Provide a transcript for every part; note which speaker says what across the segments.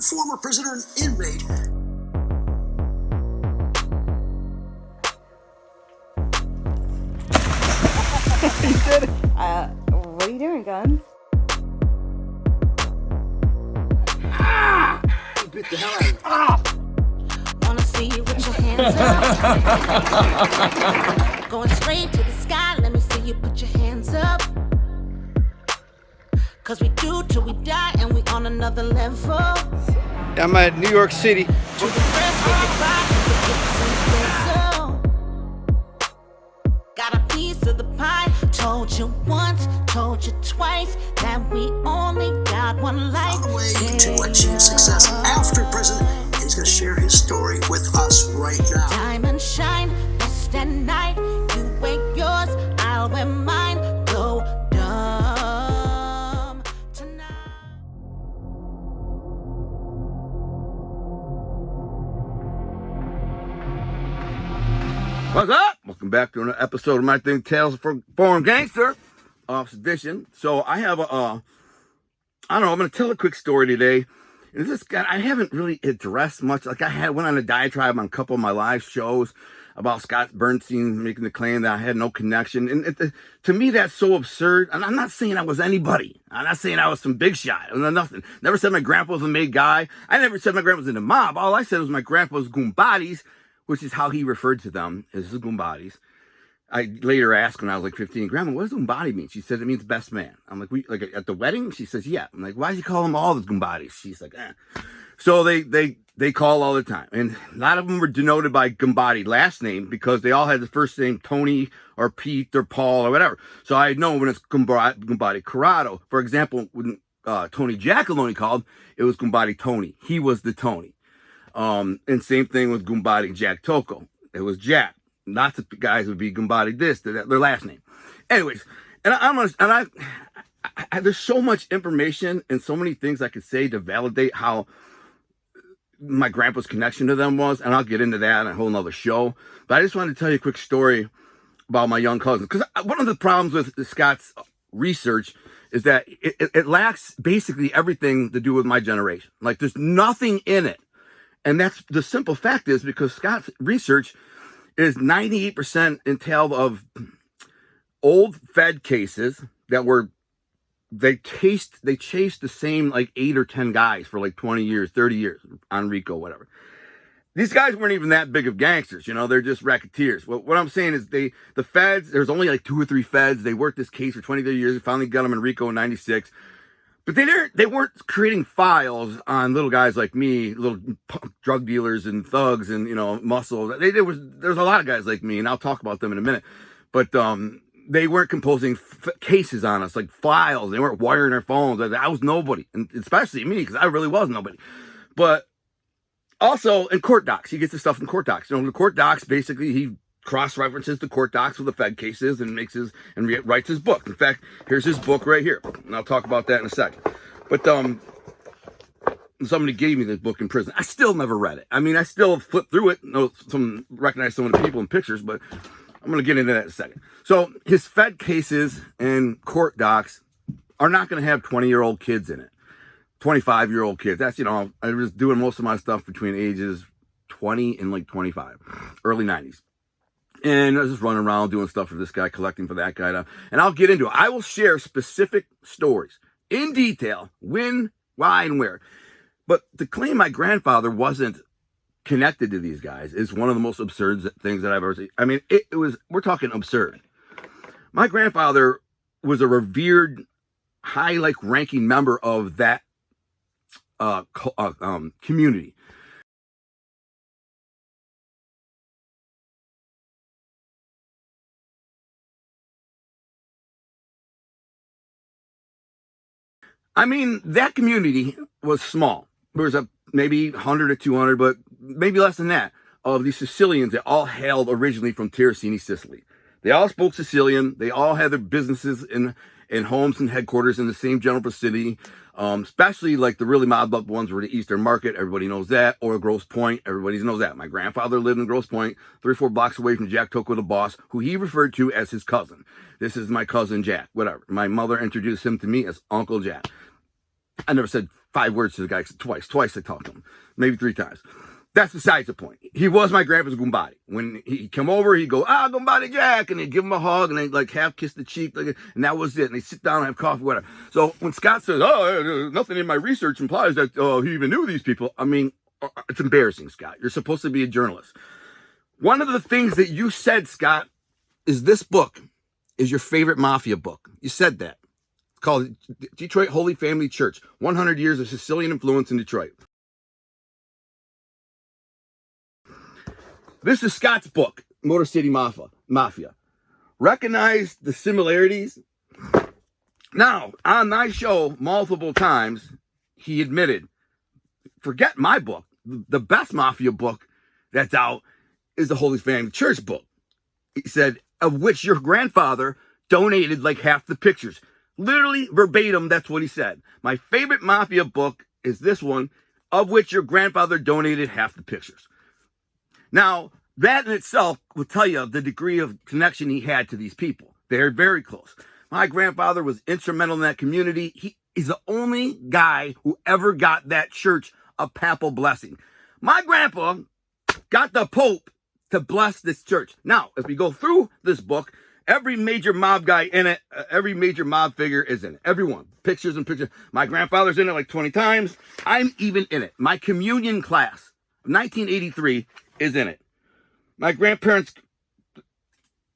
Speaker 1: Former prisoner and inmate.
Speaker 2: You did it. What are you doing, Guns?
Speaker 1: You bit the hell out of me.
Speaker 3: Wanna see you with your hands up. Going straight to the sky, let me see you put your hands up. Cause we do till we die and we on another level.
Speaker 4: I'm at New York City.
Speaker 3: To the rest of your body, got a piece of the pie. Told you once, told you twice that we only got one life.
Speaker 1: On the way to achieve success after prison, and he's going to share his story with us right now.
Speaker 3: Diamond shine, best at night. You wear yours, I'll wear mine. Go dumb tonight.
Speaker 4: What's up? Welcome back to another episode of my thing, Tales for Foreign Gangster, Office Edition. So I have I don't know, I'm going to tell a quick story today. And this guy, I haven't really addressed much. Like went on a diatribe on a couple of my live shows about Scott Bernstein making the claim that I had no connection. And to me, that's so absurd. And I'm not saying I was anybody. I'm not saying I was some big shot. Nothing. Never said my grandpa was a made guy. I never said my grandpa was in the mob. All I said was my grandpa was goombadis, which is how he referred to them as the goombadis. I later asked when I was like 15, Grandma, what does goombadi mean? She said, it means best man. I'm like, we like at the wedding? She says, yeah. I'm like, why do you call them all the goombadis? She's like, eh. So they call all the time. And a lot of them were denoted by goombadi last name because they all had the first name Tony or Pete or Paul or whatever. So I know when it's goombadi Corrado. For example, when Tony Giacalone called, it was goombadi Tony. He was the Tony. And same thing with Goombadi Jack Toko. It was Jack. Lots of guys would be Goombadi this, their last name. Anyways, and there's so much information and so many things I could say to validate how my grandpa's connection to them was, and I'll get into that in a whole nother show. But I just wanted to tell you a quick story about my young cousin. Because one of the problems with Scott's research is that it lacks basically everything to do with my generation. Like there's nothing in it. And that's the simple fact is because Scott's research is 98% entailed of old Fed cases that were, they chased the same like 8 or 10 guys for like 20 years, 30 years on RICO, whatever. These guys weren't even that big of gangsters, they're just racketeers. What I'm saying is the Feds, there's only like 2 or 3 Feds. They worked this case for 20, 30 years. They finally got them in RICO in 96. But they weren't creating files on little guys like me, little drug dealers and thugs and, muscles. There was a lot of guys like me, and I'll talk about them in a minute. But they weren't composing cases on us, like files. They weren't wiring our phones. I was nobody, and especially me, because I really was nobody. But also in court docs, he gets the stuff in court docs. The court docs, basically, he cross-references the court docs with the Fed cases and writes his book. In fact, here's his book right here, and I'll talk about that in a second. But somebody gave me this book in prison. I still never read it. I mean, I still flipped through it, recognize some of the people and pictures, but I'm going to get into that in a second. So his Fed cases and court docs are not going to have 20-year-old kids in it, 25-year-old kids. That's, I was doing most of my stuff between ages 20 and like 25, early 90s. And I was just running around doing stuff for this guy, collecting for that guy. And I'll get into it. I will share specific stories in detail, when, why, and where. But to claim my grandfather wasn't connected to these guys is one of the most absurd things that I've ever seen. I mean, we're talking absurd. My grandfather was a revered, high, ranking member of that community. I mean, that community was small. There was maybe 100 or 200, but maybe less than that, of these Sicilians that all hailed originally from Tirracini, Sicily. They all spoke Sicilian. They all had their businesses in homes and headquarters in the same general vicinity. Especially like the really mobbed up ones were the Eastern Market. Everybody knows that. Or Grosse Pointe. Everybody knows that. My grandfather lived in Grosse Pointe, 3 or 4 blocks away from Jack Toko, the boss, who he referred to as his cousin. This is my cousin Jack, whatever. My mother introduced him to me as Uncle Jack. I never said 5 words to the guy twice. Twice I talked to him, maybe 3 times. That's besides the point. He was my grandpa's Gumbadi. When he come over, he'd go, Gumbadi Jack, and they'd give him a hug, and they'd like half kiss the cheek, like, and that was it. And they'd sit down and have coffee, whatever. So when Scott says, nothing in my research implies that he even knew these people, I mean, it's embarrassing, Scott. You're supposed to be a journalist. One of the things that you said, Scott, is this book is your favorite mafia book. You said that. It's called Detroit Holy Family Church, 100 Years of Sicilian Influence in Detroit. This is Scott's book, Motor City Mafia. Recognize the similarities. Now, on my show, multiple times, he admitted, forget my book. The best mafia book that's out is the Holy Family Church book. He said, of which your grandfather donated like half the pictures. Literally verbatim, that's what he said. My favorite mafia book is this one, of which your grandfather donated half the pictures. Now, that in itself will tell you the degree of connection he had to these people. They're very close. My grandfather was instrumental in that community. He's the only guy who ever got that church a papal blessing. My grandpa got the Pope to bless this church. Now, if we go through this book, every major mob guy in it, every major mob figure is in it. Everyone. Pictures and pictures. My grandfather's in it like 20 times. I'm even in it. My communion class, 1983, is in it. My grandparents,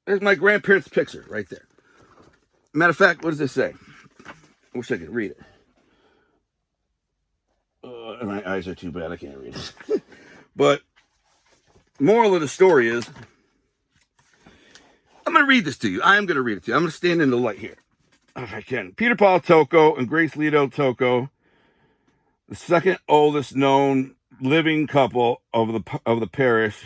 Speaker 4: there's my grandparents' picture right there. Matter of fact, what does this say? I wish I could read it. My eyes are too bad, I can't read it. But moral of the story is, I'm going to read this to you. I'm going to read it to you. I'm going to stand in the light here, if I can. Peter Paul Tocco and Grace Lido Tocco, the second oldest known living couple of the parish,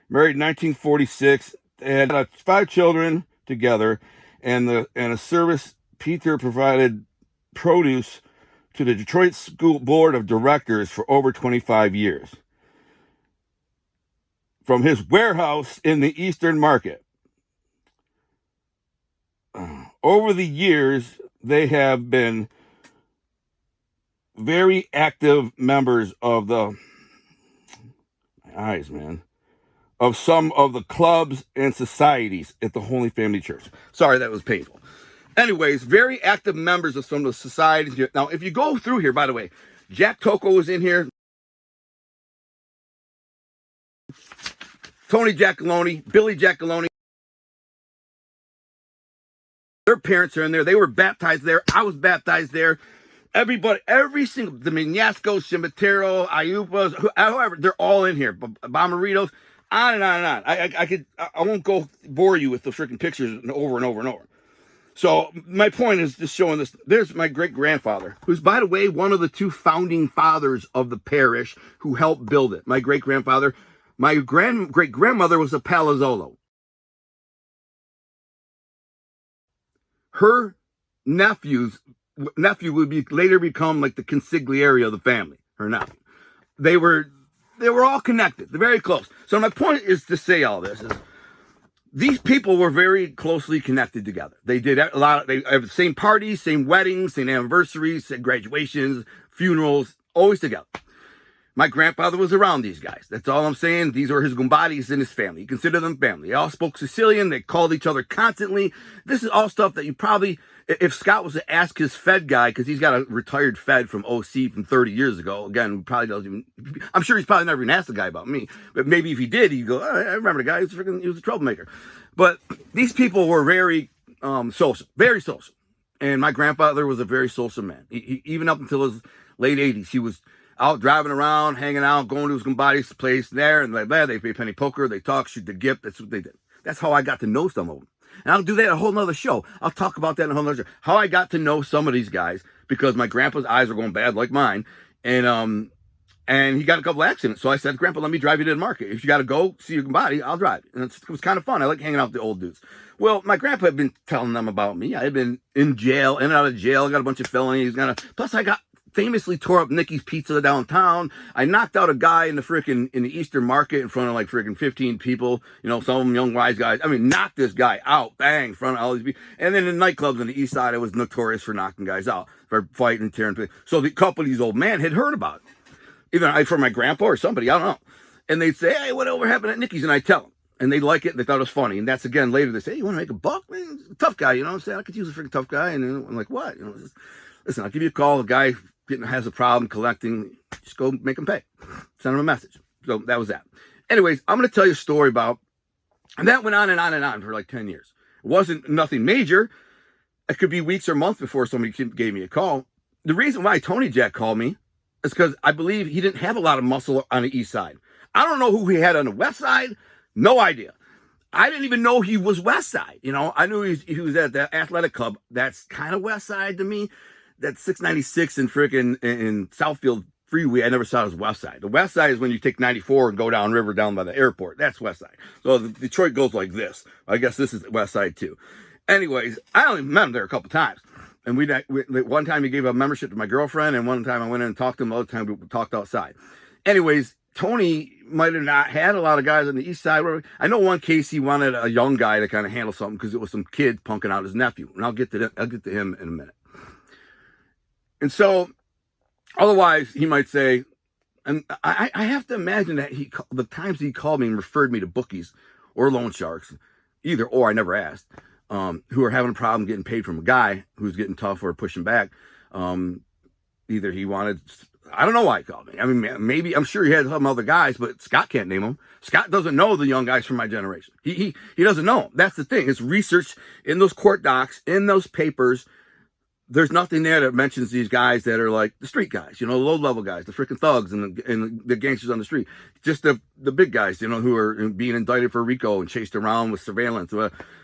Speaker 4: married in 1946. They had 5 children together, and a service. Peter provided produce to the Detroit School Board of Directors for over 25 years from his warehouse in the Eastern Market. Over the years, they have been very active members of of some of the clubs and societies at the Holy Family Church. Sorry, that was painful. Anyways, very active members of some of the societies here. Now, if you go through here, by the way, Jack Tocco is in here. Tony Giacalone, Billy Giacalone. Their parents are in there. They were baptized there. I was baptized there. Everybody, every single, the Mignascos, Cimitero, Ayupas, however, they're all in here. Bomeritos, on and on and on. I won't go bore you with the freaking pictures over and over and over. So my point is just showing this. There's my great-grandfather, who's, by the way, one of the 2 founding fathers of the parish who helped build it. My great-grandfather, my great-grandmother was a Palazzolo. Her nephew would later become like the consigliere of the family, her nephew. They were all connected. They're very close. So my point is to say all this is, these people were very closely connected together. They did a lot. They have the same parties, same weddings, same anniversaries, same graduations, funerals, always together. My grandfather was around these guys. That's all I'm saying. These were his Gumbadis in his family. You consider them family. They all spoke Sicilian. They called each other constantly. This is all stuff that you probably, if Scott was to ask his Fed guy, because he's got a retired Fed from OC from 30 years ago. Again, who probably doesn't even, I'm sure he's probably never even asked the guy about me. But maybe if he did, he'd go, I remember the guy. He was a troublemaker. But these people were very social, very social. And my grandfather was a very social man. He even up until his late 80s, he was out driving around, hanging out, going to his Gumbadi's place there, and they play penny poker, they talk, shoot the gift. That's what they did. That's how I got to know some of them. And I'll do that in a whole nother show. I'll talk about that in a whole nother show. How I got to know some of these guys, because my grandpa's eyes were going bad like mine. And he got a couple accidents. So I said, Grandpa, let me drive you to the market. If you got to go see your Gumbadi, I'll drive. And it was kind of fun. I like hanging out with the old dudes. Well, my grandpa had been telling them about me. I had been in jail, in and out of jail. I got a bunch of felonies. Plus, I got famously tore up Nikki's Pizza downtown. I knocked out a guy in the Eastern Market in front of like freaking 15 people. You know, some of them young wise guys. I mean, knocked this guy out, bang, in front of all these people. And then in nightclubs on the East Side, I was notorious for knocking guys out, for fighting and tearing. So the couple of these old men had heard about it, either from my grandpa or somebody, I don't know. And they'd say, "Hey, whatever happened at Nikki's?" And I tell them. And they like it, and they thought it was funny. And that's, again, later they say, "Hey, you want to make a buck? Man, tough guy, you know what I'm saying? I could use a freaking tough guy." And I'm like, "What? You know, listen, I'll give you a call. A guy has a problem collecting. Just go make him pay. Send him a message." So that was that. Anyways, I'm going to tell you a story about, and that went on and on and on for like 10 years. It wasn't nothing major. It could be weeks or months before somebody gave me a call. The reason why Tony Jack called me is because I believe he didn't have a lot of muscle on the East Side. I don't know who he had on the West Side. No idea. I didn't even know he was West Side. You know, I knew he was at the athletic club. That's kind of West Side to me. That's 696 and freaking in Southfield Freeway. I never saw it as West Side. The West Side is when you take 94 and go down river down by the airport. That's West Side. So Detroit goes like this. I guess this is West Side too. Anyways, I only met him there a couple times. And we one time he gave a membership to my girlfriend, and one time I went in and talked to him. The other time we talked outside. Anyways, Tony might have not had a lot of guys on the East Side. I know one case he wanted a young guy to kind of handle something because it was some kid punking out his nephew. And I'll get to him in a minute. And so, otherwise, he might say, and I have to imagine that the times he called me and referred me to bookies or loan sharks, either or, I never asked, who are having a problem getting paid from a guy who's getting tough or pushing back. Either he wanted, I don't know why he called me. I mean, maybe, I'm sure he had some other guys, but Scott can't name them. Scott doesn't know the young guys from my generation. He doesn't know them. That's the thing. It's research in those court docs, in those papers. There's nothing there that mentions these guys that are like the street guys, you know, low-level guys, the freaking thugs and the gangsters on the street. Just the big guys, you know, who are being indicted for RICO and chased around with surveillance.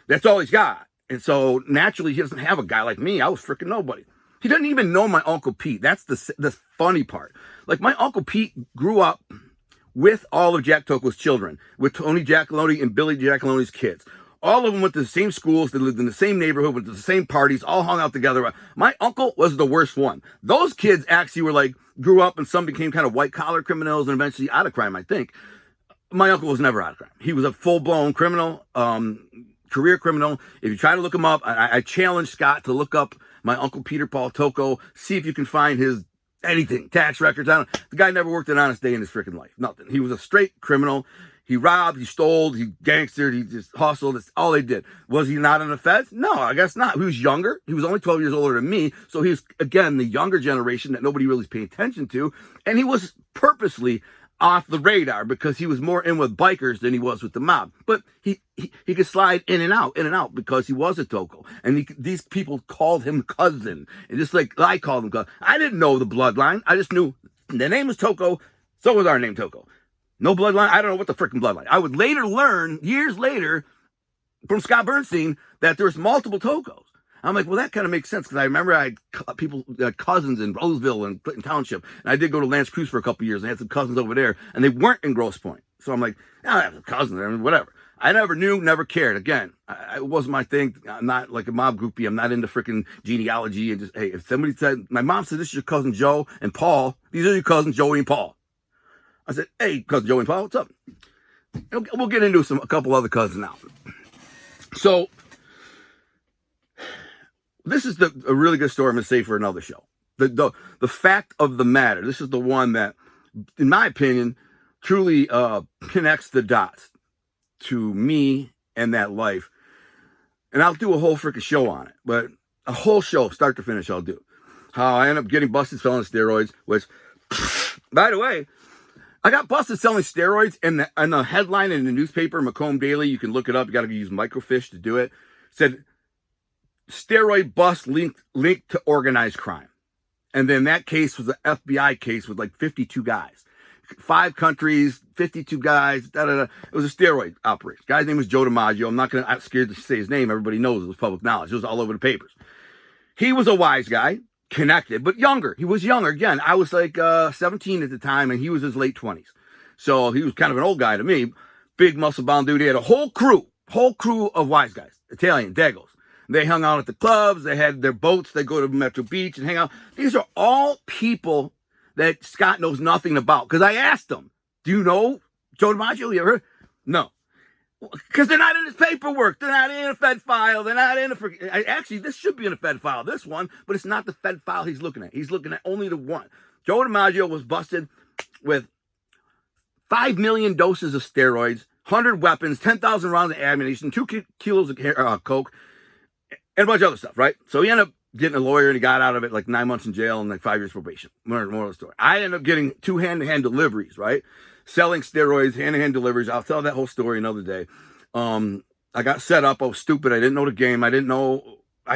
Speaker 4: That's all he's got. And so, naturally, he doesn't have a guy like me. I was freaking nobody. He doesn't even know my Uncle Pete. That's the funny part. Like, my Uncle Pete grew up with all of Jack Toko's children, with Tony Giacalone and Billy Giacalone's kids. All of them went to the same schools. They lived in the same neighborhood, went to the same parties, all hung out together. My uncle was the worst one. Those kids actually were like, grew up and some became kind of white collar criminals and eventually out of crime, I think. My uncle was never out of crime. He was a full-blown criminal, career criminal. If you try to look him up, I challenge Scott to look up my Uncle Peter Paul Toko, see if you can find his anything, tax records. The guy never worked an honest day in his freaking life. Nothing. He was a straight criminal. He robbed, he stole, he gangstered, he just hustled. That's all they did. Was he not on the feds? No, I guess not. He was younger. He was only 12 years older than me. So he was, again, the younger generation that nobody really paid attention to. And he was purposely off the radar because he was more in with bikers than he was with the mob. But he could slide in and out because he was a Toko. And these people called him cousin. And just like I called him cousin. I didn't know the bloodline. I just knew the name was Toko. So was our name Toko. No bloodline. I don't know what the freaking bloodline. I would later learn, years later, from Scott Bernstein, that there's multiple Tokos. I'm like, well, that kind of makes sense because I remember I had people, cousins in Roseville and Clinton Township, and I did go to Lance Cruz for a couple of years. And I had some cousins over there, and they weren't in Grosse Pointe. So I'm like, I have a cousin there, I mean, whatever. I never knew, never cared. Again, it wasn't my thing. I'm not like a mob groupie. I'm not into freaking genealogy. And just, hey, if somebody said, my mom said, this is your cousin Joe and Paul. These are your cousins Joey and Paul. I said, hey, cousin Joey and Paul, what's up? We'll get into a couple other cousins now. So, this is a really good story I'm going to say for another show. The fact of the matter, this is the one that, in my opinion, truly connects the dots to me and that life. And I'll do a whole freaking show on it. But a whole show, start to finish, I'll do. How I end up getting busted selling steroids, which, by the way, I got busted selling steroids, and the headline in the newspaper, Macomb Daily, you can look it up. You got to use microfiche to do it. Said, steroid bust linked to organized crime. And then that case was an FBI case with like 52 guys. 5 countries, 52 guys, It was a steroid operation. Guy's name was Joe DiMaggio. I'm scared to say his name. Everybody knows it was public knowledge. It was all over the papers. He was a wise guy. Connected, but younger. He was younger. Again, I was like 17 at the time, and he was his late 20s. So he was kind of an old guy to me. Big muscle-bound dude. He had a whole crew of wise guys. Italian, Dagos. They hung out at the clubs. They had their boats. They go to Metro Beach and hang out. These are all people that Scott knows nothing about. Because I asked him, do you know Joe DiMaggio? You ever heard? No. Because they're not in his paperwork. They're not in a Fed file. They're not in a... Actually, this should be in a Fed file, this one. But it's not the Fed file he's looking at. He's looking at only the one. Joe DiMaggio was busted with 5 million doses of steroids, 100 weapons, 10,000 rounds of ammunition, 2 kilos of coke, and a bunch of other stuff, right? So he ended up getting a lawyer, and he got out of it like 9 months in jail and like 5 years probation. More of the story. I ended up getting 2 hand-to-hand deliveries, right? Selling steroids, hand-to-hand deliveries. I'll tell that whole story another day. I got set up. I was stupid. I didn't know the game. I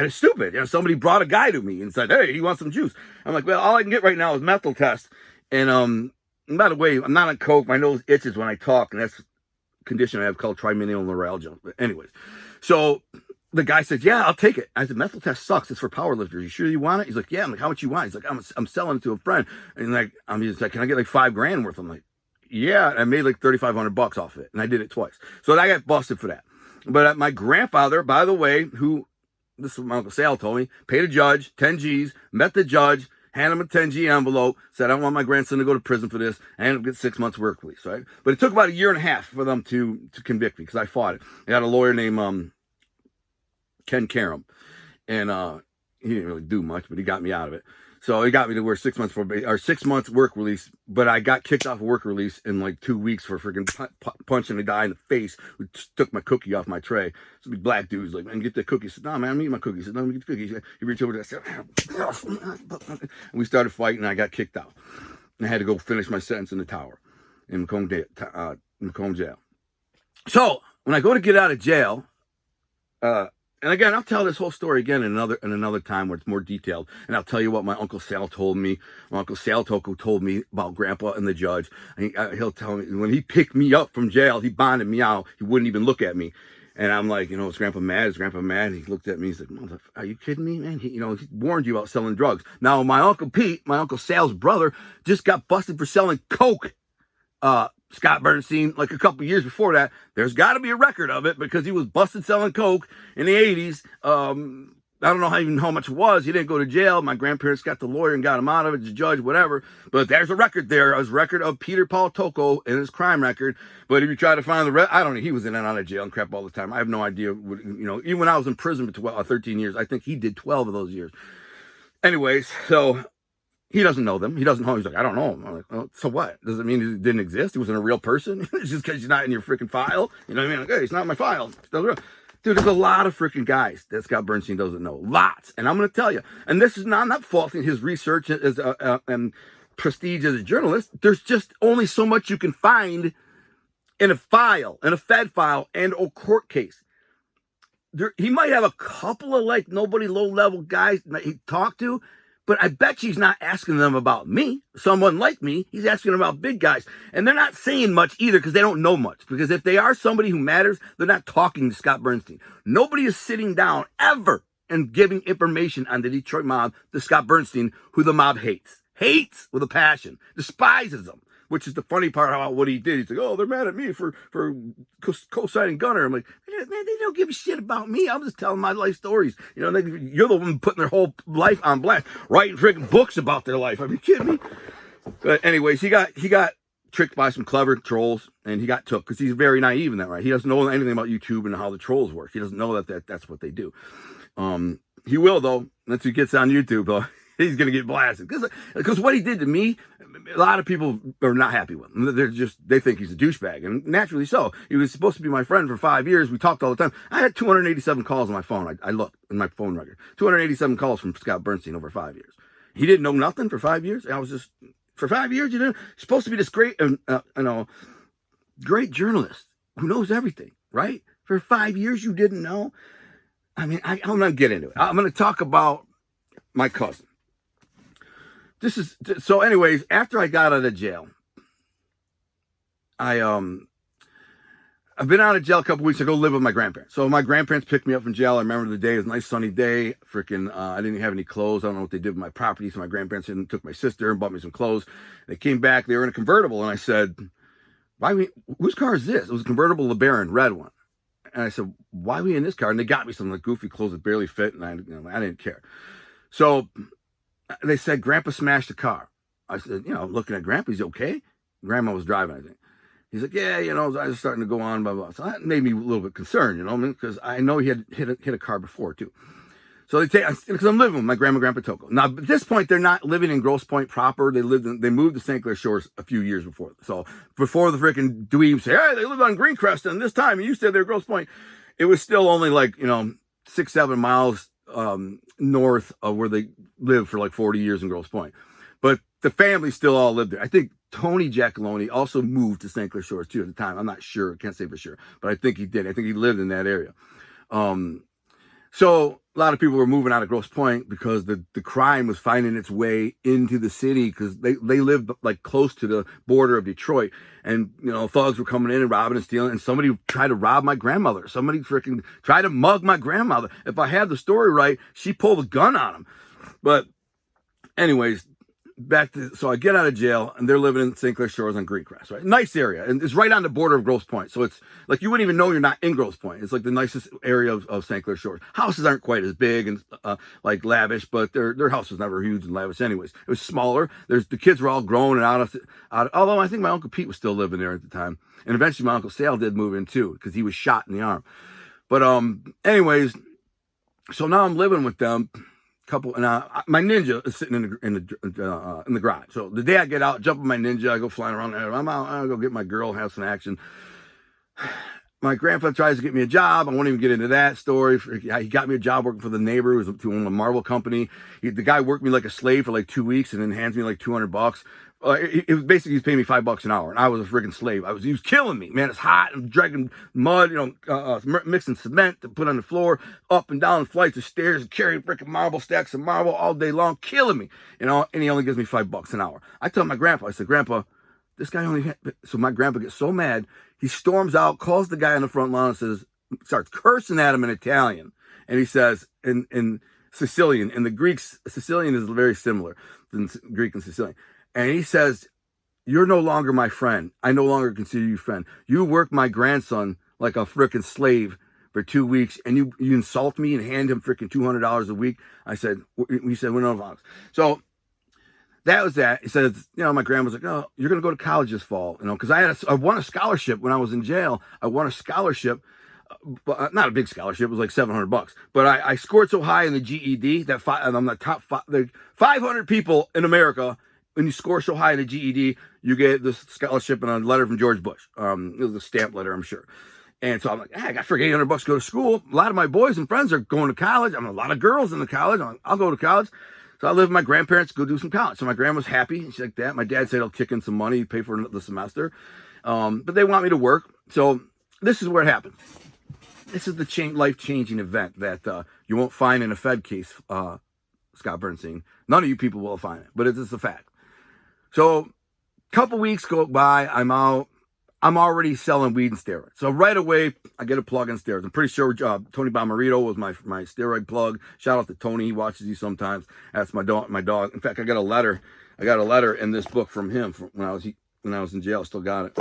Speaker 4: was stupid. Somebody brought a guy to me and said, hey, he wants some juice. I'm like, well, all I can get right now is mental test. And by the way, I'm not on coke. My nose itches when I talk, and that's a condition I have called trigeminal neuralgia. But anyways, so the guy said, yeah, I'll take it. I said, mental test sucks. It's for power lifters. You sure you want it? He's like, yeah. I'm like, how much you want? He's like, I'm selling it to a friend. And like, I'm just like, can I get like $5,000 worth? I'm like, yeah. I made like $3,500 off it. And I did it twice. So I got busted for that. But my grandfather, by the way, this is what my Uncle Sal told me, paid a judge 10 G's, met the judge, handed him a 10G envelope, said, I don't want my grandson to go to prison for this. I ended up getting 6 months work release, right? But it took about 1.5 years for them to convict me because I fought it. I got a lawyer named Ken Karam, and he didn't really do much, but he got me out of it. So he got me to work 6 months 6 months work release, but I got kicked off of work release in like 2 weeks for freaking punching a guy in the face who took my cookie off my tray. So big black dude's like, man, get the cookie. I said, no, man, I'm eating my cookie. He said, no, let me get the cookie. He reached over there. I said, and we started fighting, and I got kicked out. And I had to go finish my sentence in the tower in Macomb jail. So when I go to get out of jail, and again, I'll tell this whole story again in another time where it's more detailed. And I'll tell you what my Uncle Sal told me. My Uncle Sal Toko told me about Grandpa and the judge. And he'll tell me, when he picked me up from jail, he bonded me out. He wouldn't even look at me. And I'm like, is Grandpa mad? Is Grandpa mad? And he looked at me. He's like, are you kidding me, man? He warned you about selling drugs. Now, my Uncle Pete, my Uncle Sal's brother, just got busted for selling coke. Scott Bernstein, like a couple years before that, there's got to be a record of it because he was busted selling coke in the 80s. I don't know even how much it was. He didn't go to jail. My grandparents got the lawyer and got him out of it, the judge, whatever. But there's a record there. There's a record of Peter Paul Toko and his crime record. But if you try to find I don't know. He was in and out of jail and crap all the time. I have no idea. Even when I was in prison for 13 years, I think he did 12 of those years. Anyways, so he doesn't know them. He doesn't know. He's like, I don't know him. I'm like, oh, so what? Does it mean he didn't exist? He wasn't a real person? It's just because he's not in your freaking file. You know what I mean? Like, hey, he's not in my file. Dude, there's a lot of freaking guys that Scott Bernstein doesn't know. Lots. And I'm going to tell you. And this is not faulting his research as and prestige as a journalist. There's just only so much you can find in a file, in a Fed file, and a court case. He might have a couple of like nobody low-level guys that he talked to, but I bet you he's not asking them about me, someone like me. He's asking them about big guys. And they're not saying much either because they don't know much. Because if they are somebody who matters, they're not talking to Scott Bernstein. Nobody is sitting down ever and giving information on the Detroit mob to Scott Bernstein, who the mob hates. Hates with a passion. Despises them. Which is the funny part about what he did. He's like, oh, they're mad at me for co-signing Gunner. I'm like, man, they don't give a shit about me. I'm just telling my life stories. You're the one putting their whole life on blast, writing freaking books about their life. Are you kidding me? But anyways, he got tricked by some clever trolls, and he got took because he's very naive in that, right? He doesn't know anything about YouTube and how the trolls work. He doesn't know that's what they do. He will, though, once he gets on YouTube, though. He's going to get blasted. Because what he did to me, a lot of people are not happy with him. They think he's a douchebag. And naturally so. He was supposed to be my friend for 5 years. We talked all the time. I had 287 calls on my phone. I looked in my phone record. 287 calls from Scott Bernstein over 5 years. He didn't know nothing for 5 years. I was just, for 5 years, you're supposed to be this great, great journalist who knows everything, right? For 5 years, you didn't know? I mean, I'm going to get into it. I'm going to talk about my cousin. So anyways, after I got out of jail, I've been out of jail a couple weeks. I go live with my grandparents. So my grandparents picked me up from jail. I remember the day. It was a nice sunny day. I didn't have any clothes. I don't know what they did with my property. So my grandparents took my sister and bought me some clothes. They came back. They were in a convertible. And I said, whose car is this? It was a convertible LeBaron, red one. And I said, why are we in this car? And they got me some like goofy clothes that barely fit, and I didn't care. So they said, Grandpa smashed the car. I said, looking at Grandpa, he's okay? Grandma was driving, I think. He's like, yeah, I was starting to go on, blah, blah. So that made me a little bit concerned, because I know he had hit a car before, too. So they take, because I'm living with my grandma, Grandpa Toko. Now, at this point, they're not living in Grosse Pointe proper. They moved to St. Clair Shores a few years before. So before the freaking dweebs say, hey, they live on Greencrest, and this time, and you said they're Grosse Pointe, it was still only like, 6-7 miles north of where they lived for like 40 years in Grosse Pointe. But the family still all lived there. I think Tony Giacalone also moved to St. Clair Shores too at the time. I'm not sure. Can't say for sure. But I think he did. I think he lived in that area. So a lot of people were moving out of Grosse Pointe because the crime was finding its way into the city because they lived like close to the border of Detroit. And, thugs were coming in and robbing and stealing. And somebody tried to rob my grandmother. Somebody freaking tried to mug my grandmother. If I had the story right, she pulled a gun on him. But anyways, so I get out of jail and they're living in St. Clair Shores on Greencrest, right? Nice area. And it's right on the border of Grosse Pointe. So it's like, you wouldn't even know you're not in Grosse Pointe. It's like the nicest area of St. Clair Shores. Houses aren't quite as big and like lavish, but their house was never huge and lavish anyways. It was smaller. The kids were all grown and out, although I think my Uncle Pete was still living there at the time. And eventually my Uncle Sal did move in too, because he was shot in the arm. But anyways, so now I'm living with them. And my Ninja is sitting in the garage. So the day I get out, jump on my Ninja, I go flying around there. I'm out. I go get my girl, have some action. My grandpa tries to get me a job. I won't even get into that story. He got me a job working for the neighbor who was to own a marble company. The guy worked me like a slave for like 2 weeks and then hands me like $200. It was basically, he's paying me $5 an hour, and I was a freaking slave. He was killing me, man. It's hot. I'm dragging mud, mixing cement to put on the floor, up and down flights of stairs, and carrying freaking marble stacks of marble all day long, killing me, and he only gives me $5 an hour. I tell my grandpa, I said, Grandpa, this guy only. So my grandpa gets so mad, he storms out, calls the guy on the front lawn, and starts cursing at him in Italian, and he says in Sicilian, and the Greeks, Sicilian is very similar than Greek and Sicilian. And he says, you're no longer my friend. I no longer consider you friend. You work my grandson like a freaking slave for 2 weeks, and you insult me and hand him freaking $200 a week. He said, we're no violence. So that was that. He said, my grandma's like, oh, you're going to go to college this fall, because I won a scholarship when I was in jail. I won a scholarship, but not a big scholarship. It was like $700. But I scored so high in the GED that I'm the top 500 people in America. When you score so high in the GED, you get this scholarship and a letter from George Bush. It was a stamp letter, I'm sure. And so I'm like, I got freaking $800 to go to school. A lot of my boys and friends are going to college. I'm a lot of girls in the college. I'll go to college. So I live with my grandparents, go do some college. So my grandma's happy. She's like that. My dad said he'll kick in some money, pay for the semester. But they want me to work. So this is where it happens. This is the life-changing event that you won't find in a Fed case, Scott Bernstein. None of you people will find it, but it's just a fact. So a couple weeks go by, I'm out. I'm already selling weed and steroids. So right away, I get a plug on steroids. I'm pretty sure Tony Bomarito was my steroid plug. Shout out to Tony. He watches you sometimes. That's my dog. In fact, I got a letter. In this book from him from when I was in jail. Still got it.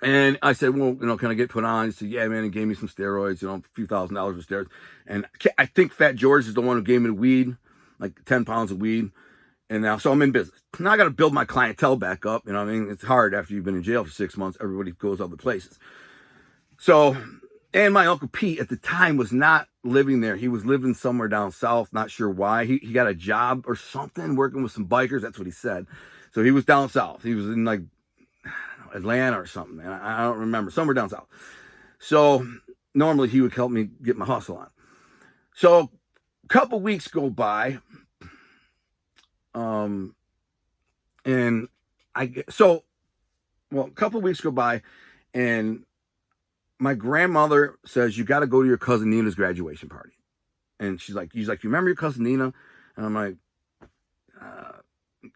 Speaker 4: And I said, well, can I get put on? He said, yeah, man. And gave me some steroids, a few $1,000s of steroids. And I think Fat George is the one who gave me the weed, like 10 pounds of weed. And now, so I'm in business. Now I got to build my clientele back up. It's hard after you've been in jail for 6 months. Everybody goes other places. So, and my Uncle Pete at the time was not living there. He was living somewhere down south. Not sure why. He got a job or something working with some bikers. That's what he said. So he was down south. He was in like Atlanta or something. And I don't remember. Somewhere down south. So normally he would help me get my hustle on. So a couple weeks go by. And a couple of weeks go by and my grandmother says, you got to go to your cousin Nina's graduation party. And he's like, you remember your cousin Nina? And I'm like,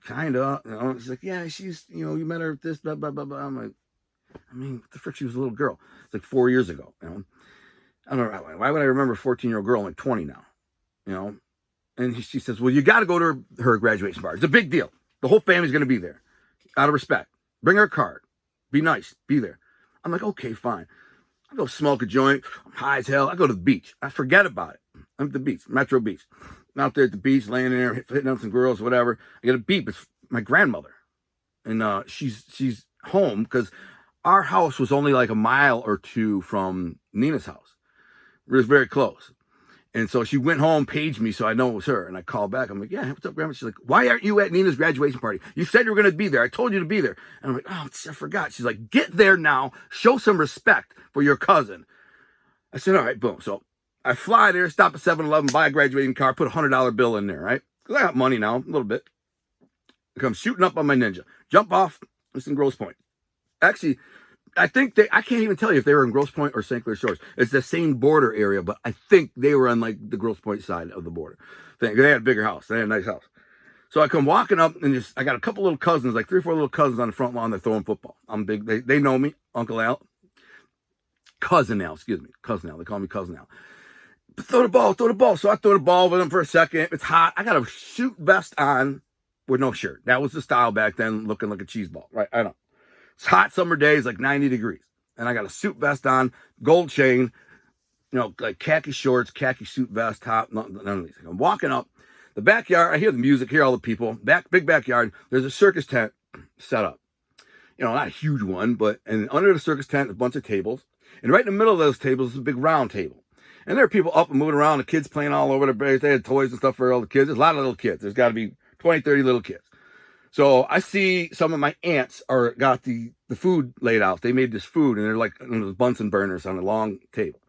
Speaker 4: kind of, she's like, yeah, she's, you met her at this, blah, blah, blah, blah. I'm like, what the frick? She was a little girl. It's like 4 years ago, I don't know. Why would I remember a 14-year-old girl? I'm like 20 now, And she says, well, you got to go to her graduation party. It's a big deal. The whole family's going to be there. Out of respect. Bring her a card. Be nice. Be there. I'm like, okay, fine. I go smoke a joint. I'm high as hell. I go to the beach. I forget about it. I'm at the beach, Metro Beach. I'm out there at the beach, laying there, hitting on some girls, whatever. I get a beep. It's my grandmother. And she's home because our house was only like a mile or two from Nina's house. It was very close. And so she went home, paged me, so I know it was her. And I called back. I'm like, yeah, what's up, Grandma? She's like, why aren't you at Nina's graduation party? You said you were going to be there. I told you to be there. And I'm like, oh, I forgot. She's like, get there now. Show some respect for your cousin. I said, all right, boom. So I fly there, stop at 7-Eleven, buy a graduating car, put a $100 bill in there, right? Because I got money now, a little bit. I come shooting up on my Ninja. Jump off. It's in Grosse Pointe. Actually, I think I can't even tell you if they were in Grosse Pointe or St. Clair Shores. It's the same border area, but I think they were on like the Grosse Pointe side of the border. They had a bigger house. They had a nice house. So I come walking up and I got a couple little cousins, like 3 or 4 little cousins on the front lawn. They're throwing football. I'm big. They know me. Uncle Al. Cousin Al, excuse me. Cousin Al. They call me Cousin Al. Throw the ball. So I throw the ball with them for a second. It's hot. I got a shoot vest on with no shirt. That was the style back then, looking like a cheese ball, right? I know. It's hot summer days, like 90 degrees. And I got a suit vest on, gold chain, like khaki shorts, khaki suit vest, top, none of these. I'm walking up the backyard. I hear the music, hear all the people. Big backyard. There's a circus tent set up. Not a huge one, but and under the circus tent, a bunch of tables. And right in the middle of those tables is a big round table. And there are people up and moving around, the kids playing all over the place. They had toys and stuff for all the kids. There's a lot of little kids. There's got to be 20, 30 little kids. So I see some of my aunts got the food laid out. They made this food, and they're like Bunsen burners on a long table.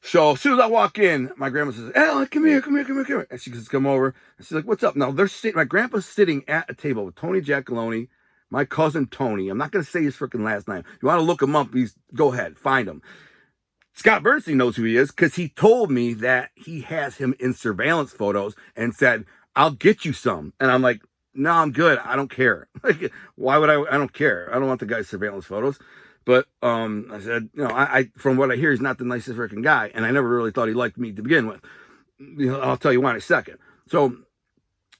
Speaker 4: So as soon as I walk in, my grandma says, Ellen, come here. And she says, come over. And she's like, what's up? Now, my grandpa's sitting at a table with Tony Giacalone, my cousin Tony. I'm not going to say his freaking last name. You want to look him up, go ahead, find him. Scott Bernstein knows who he is because he told me that he has him in surveillance photos and said, I'll get you some. And I'm like, no, I'm good. I don't care. Like, why would I don't care. I don't want the guy's surveillance photos. But I said, I from what I hear, he's not the nicest freaking guy. And I never really thought he liked me to begin with. I'll tell you why in a second. So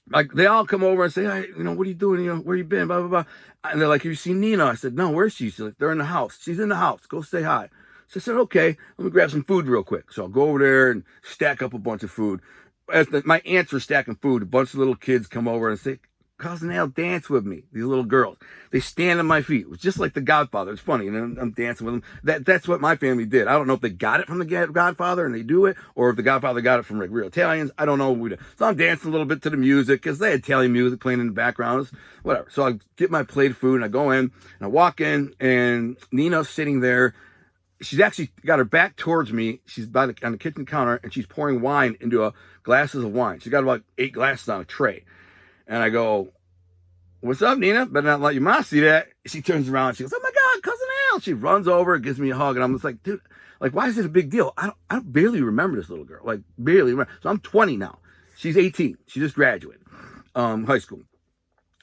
Speaker 4: like they all come over and say, hey, what are you doing? Where you been? Blah, blah, blah. And they're like, have you seen Nina? I said, no, where's she? She's like, they're in the house. She's in the house. Go say hi. So I said, okay, let me grab some food real quick. So I'll go over there and stack up a bunch of food. As my aunts were stacking food, a bunch of little kids come over and say, Cousin Al, dance with me. These little girls, they stand on my feet. It was just like the Godfather. It's funny, and I'm dancing with them. That's what my family did. I don't know if they got it from the Godfather and they do it, or if the Godfather got it from like real Italians. I don't know what we did. So I'm dancing a little bit to the music because they had Italian music playing in the background. Whatever. So I get my plate of food and I go in and I walk in and Nina's sitting there. She's actually got her back towards me. She's on the kitchen counter and she's pouring wine into glasses of wine. She's got about 8 glasses on a tray. And I go, what's up, Nina? Better not let your mom see that. She turns around and she goes, oh my God, Cousin Al. She runs over, gives me a hug. And I'm just like, dude, like, why is it a big deal? I barely remember this little girl. Like, barely remember. So I'm 20 now. She's 18. She just graduated high school.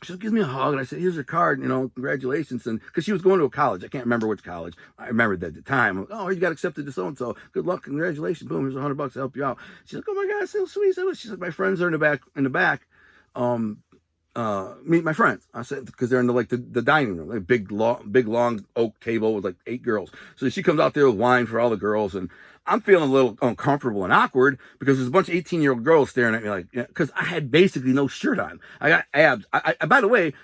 Speaker 4: She gives me a hug and I said, here's her card, congratulations. And because she was going to a college. I can't remember which college. I remember that at the time. Like, oh, you got accepted to so-and-so. Good luck. Congratulations. Boom. Here's $100 to help you out. She's like, oh my God, so sweet. She's like, my friends are in the back. Meet my friends. I said, because they're in the dining room, like big long oak table with like 8 girls. So she comes out there with wine for all the girls, and I'm feeling a little uncomfortable and awkward because there's a bunch of 18-year-old girls staring at me like, because I had basically no shirt on. I got abs. I by the way,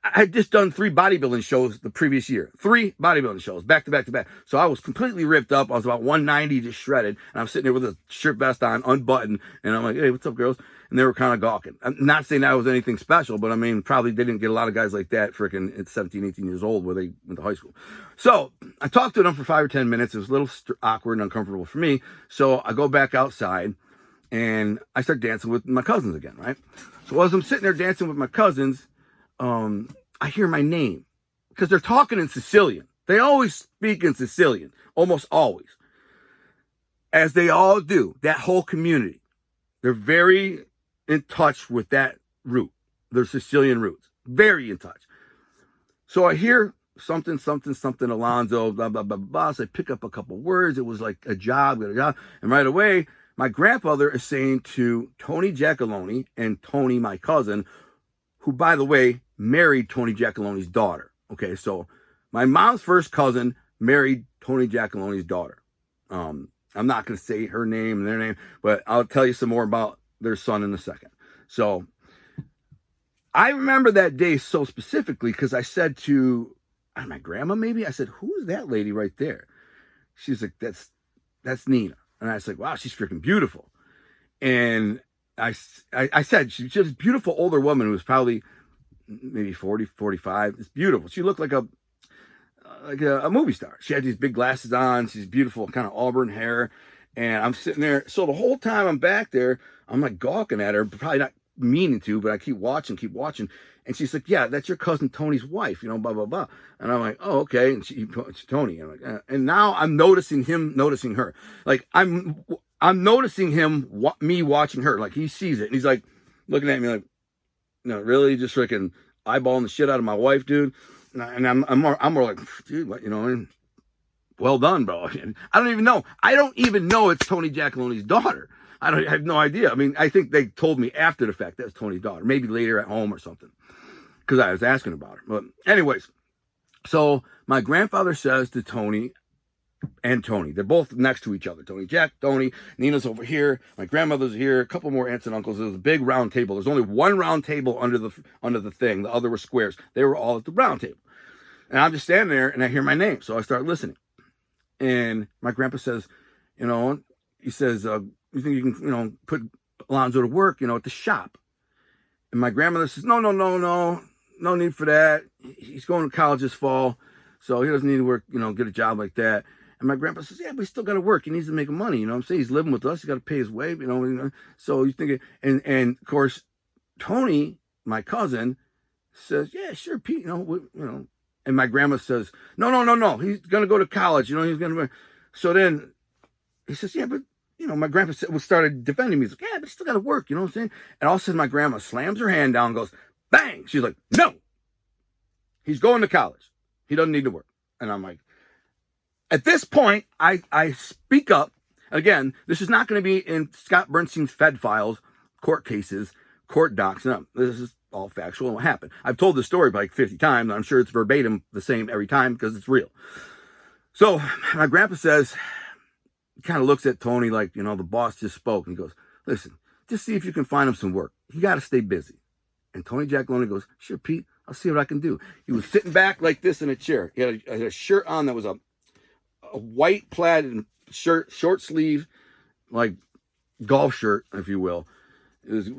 Speaker 4: I had just done 3 bodybuilding shows the previous year. 3 bodybuilding shows, back to back to back. So I was completely ripped up. I was about 190, just shredded. And I'm sitting there with a shirt vest on, unbuttoned. And I'm like, hey, what's up, girls? And they were kind of gawking. I'm not saying that was anything special, but I mean, probably they didn't get a lot of guys like that freaking at 17, 18 years old where they went to high school. So I talked to them for 5 or 10 minutes. It was a little awkward and uncomfortable for me. So I go back outside and I start dancing with my cousins again, right? So as I'm sitting there dancing with my cousins, I hear my name because they're talking in Sicilian. They always speak in Sicilian, almost always, as they all do. That whole community, they're very in touch with that root, their Sicilian roots, very in touch. So I hear something, Alonzo, blah, blah, blah, blah. So I pick up a couple words. It was like a job. And right away, my grandfather is saying to Tony Giacalone and Tony, my cousin, who, by the way, married Tony Giacalone's daughter. Okay, so my mom's first cousin married Tony Giacalone's daughter. I'm not going to say her name and their name, but I'll tell you some more about their son in a second. So I remember that day so specifically because I said to my grandma, maybe, I said, who's that lady right there? She's like, that's Nina. And I was like, wow, she's freaking beautiful. And I said, she's just a beautiful older woman who was probably maybe 40, 45. It's beautiful. She looked like a movie star. She had these big glasses on. She's beautiful, kind of auburn hair. And I'm sitting there. So the whole time I'm back there, I'm like gawking at her, probably not meaning to, but I keep watching. And she's like, yeah, that's your cousin Tony's wife, blah, blah, blah. And I'm like, oh, okay. And it's Tony. And I'm like, and now I'm noticing him noticing her. Like I'm noticing him, me watching her. Like he sees it. And he's like looking at me like, no, really? Just freaking eyeballing the shit out of my wife, dude. And I'm more like, dude, what, well done, bro. I don't even know it's Tony Giacalone's daughter. I have no idea. I mean, I think they told me after the fact that's Tony's daughter, maybe later at home or something, because I was asking about her. But anyways, so my grandfather says to Tony and Tony, they're both next to each other. Tony, Jack, Tony, Nina's over here. My grandmother's here. A couple more aunts and uncles. There's a big round table. There's only one round table under the thing. The other were squares. They were all at the round table. And I'm just standing there and I hear my name. So I start listening. And my grandpa says, he says, you think you can, put Alonzo to work, at the shop? And my grandmother says, no need for that. He's going to college this fall, so he doesn't need to work, get a job like that. And my grandpa says, yeah, but he's still got to work. He needs to make money. You know what I'm saying? He's living with us. He's got to pay his way, So you think, and of course, Tony, my cousin, says, yeah, sure, Pete, And my grandma says, no. He's going to go to college. He's going to. So then he says, yeah, but, my grandpa started defending me. He's like, yeah, but he still got to work. You know what I'm saying? And all of a sudden, my grandma slams her hand down and goes, bang. She's like, no, he's going to college. He doesn't need to work. And I'm like, at this point, I speak up. Again, this is not going to be in Scott Bernstein's Fed files, court cases, court docs. No, this is all factual and what happened. I've told this story like 50 times. I'm sure it's verbatim the same every time because it's real. So my grandpa says, kind of looks at Tony like, the boss just spoke. And he goes, listen, just see if you can find him some work. You got to stay busy. And Tony Giacalone goes, sure, Pete, I'll see what I can do. He was sitting back like this in a chair. He had a shirt on that was a white plaid shirt, short sleeve, like golf shirt, if you will. It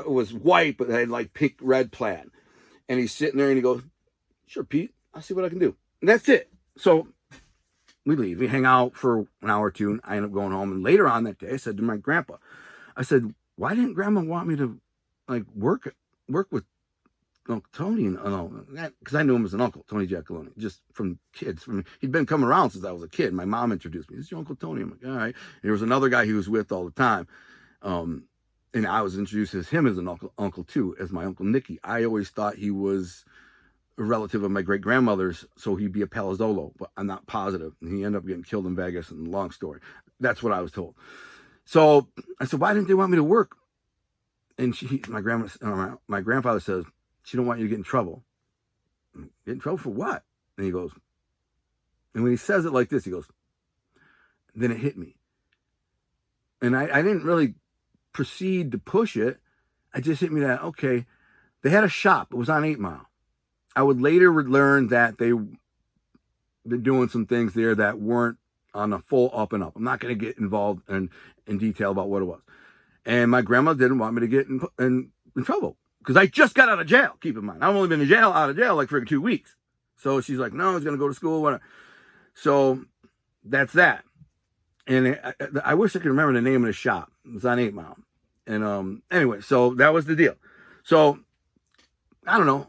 Speaker 4: was white, but it had like pink, red plaid. And he's sitting there and he goes, sure, Pete, I'll see what I can do. And that's it. So we leave. We hang out for an hour or two. And I end up going home. And later on that day, I said to my grandpa, I said, why didn't grandma want me to work with Uncle Tony? Because I knew him as an uncle, Tony Giacalone, just from kids. He'd been coming around since I was a kid. My mom introduced me. This is your Uncle Tony. I'm like, all right. And there was another guy he was with all the time. And I was introduced as him as an uncle too, as my Uncle Nicky. I always thought he was a relative of my great grandmother's, so he'd be a Palazzolo, but I'm not positive. And he ended up getting killed in Vegas, and long story. That's what I was told. So I said, why didn't they want me to work? And my grandfather says, she don't want you to get in trouble. Get in trouble for what? And he goes, and when he says it like this, he goes, then it hit me. And I didn't really proceed to push it. It just hit me that, okay, they had a shop. It was on 8 Mile. I would later learn that they're doing some things there that weren't on a full up and up. I'm not going to get involved in detail about what it was. And my grandma didn't want me to get in trouble because I just got out of jail. Keep in mind, I've only been out of jail like for 2 weeks. So she's like, no, he's going to go to school. Whatever. So that's that. And I wish I could remember the name of the shop. It was on 8 Mile. And anyway, so that was the deal. So I don't know.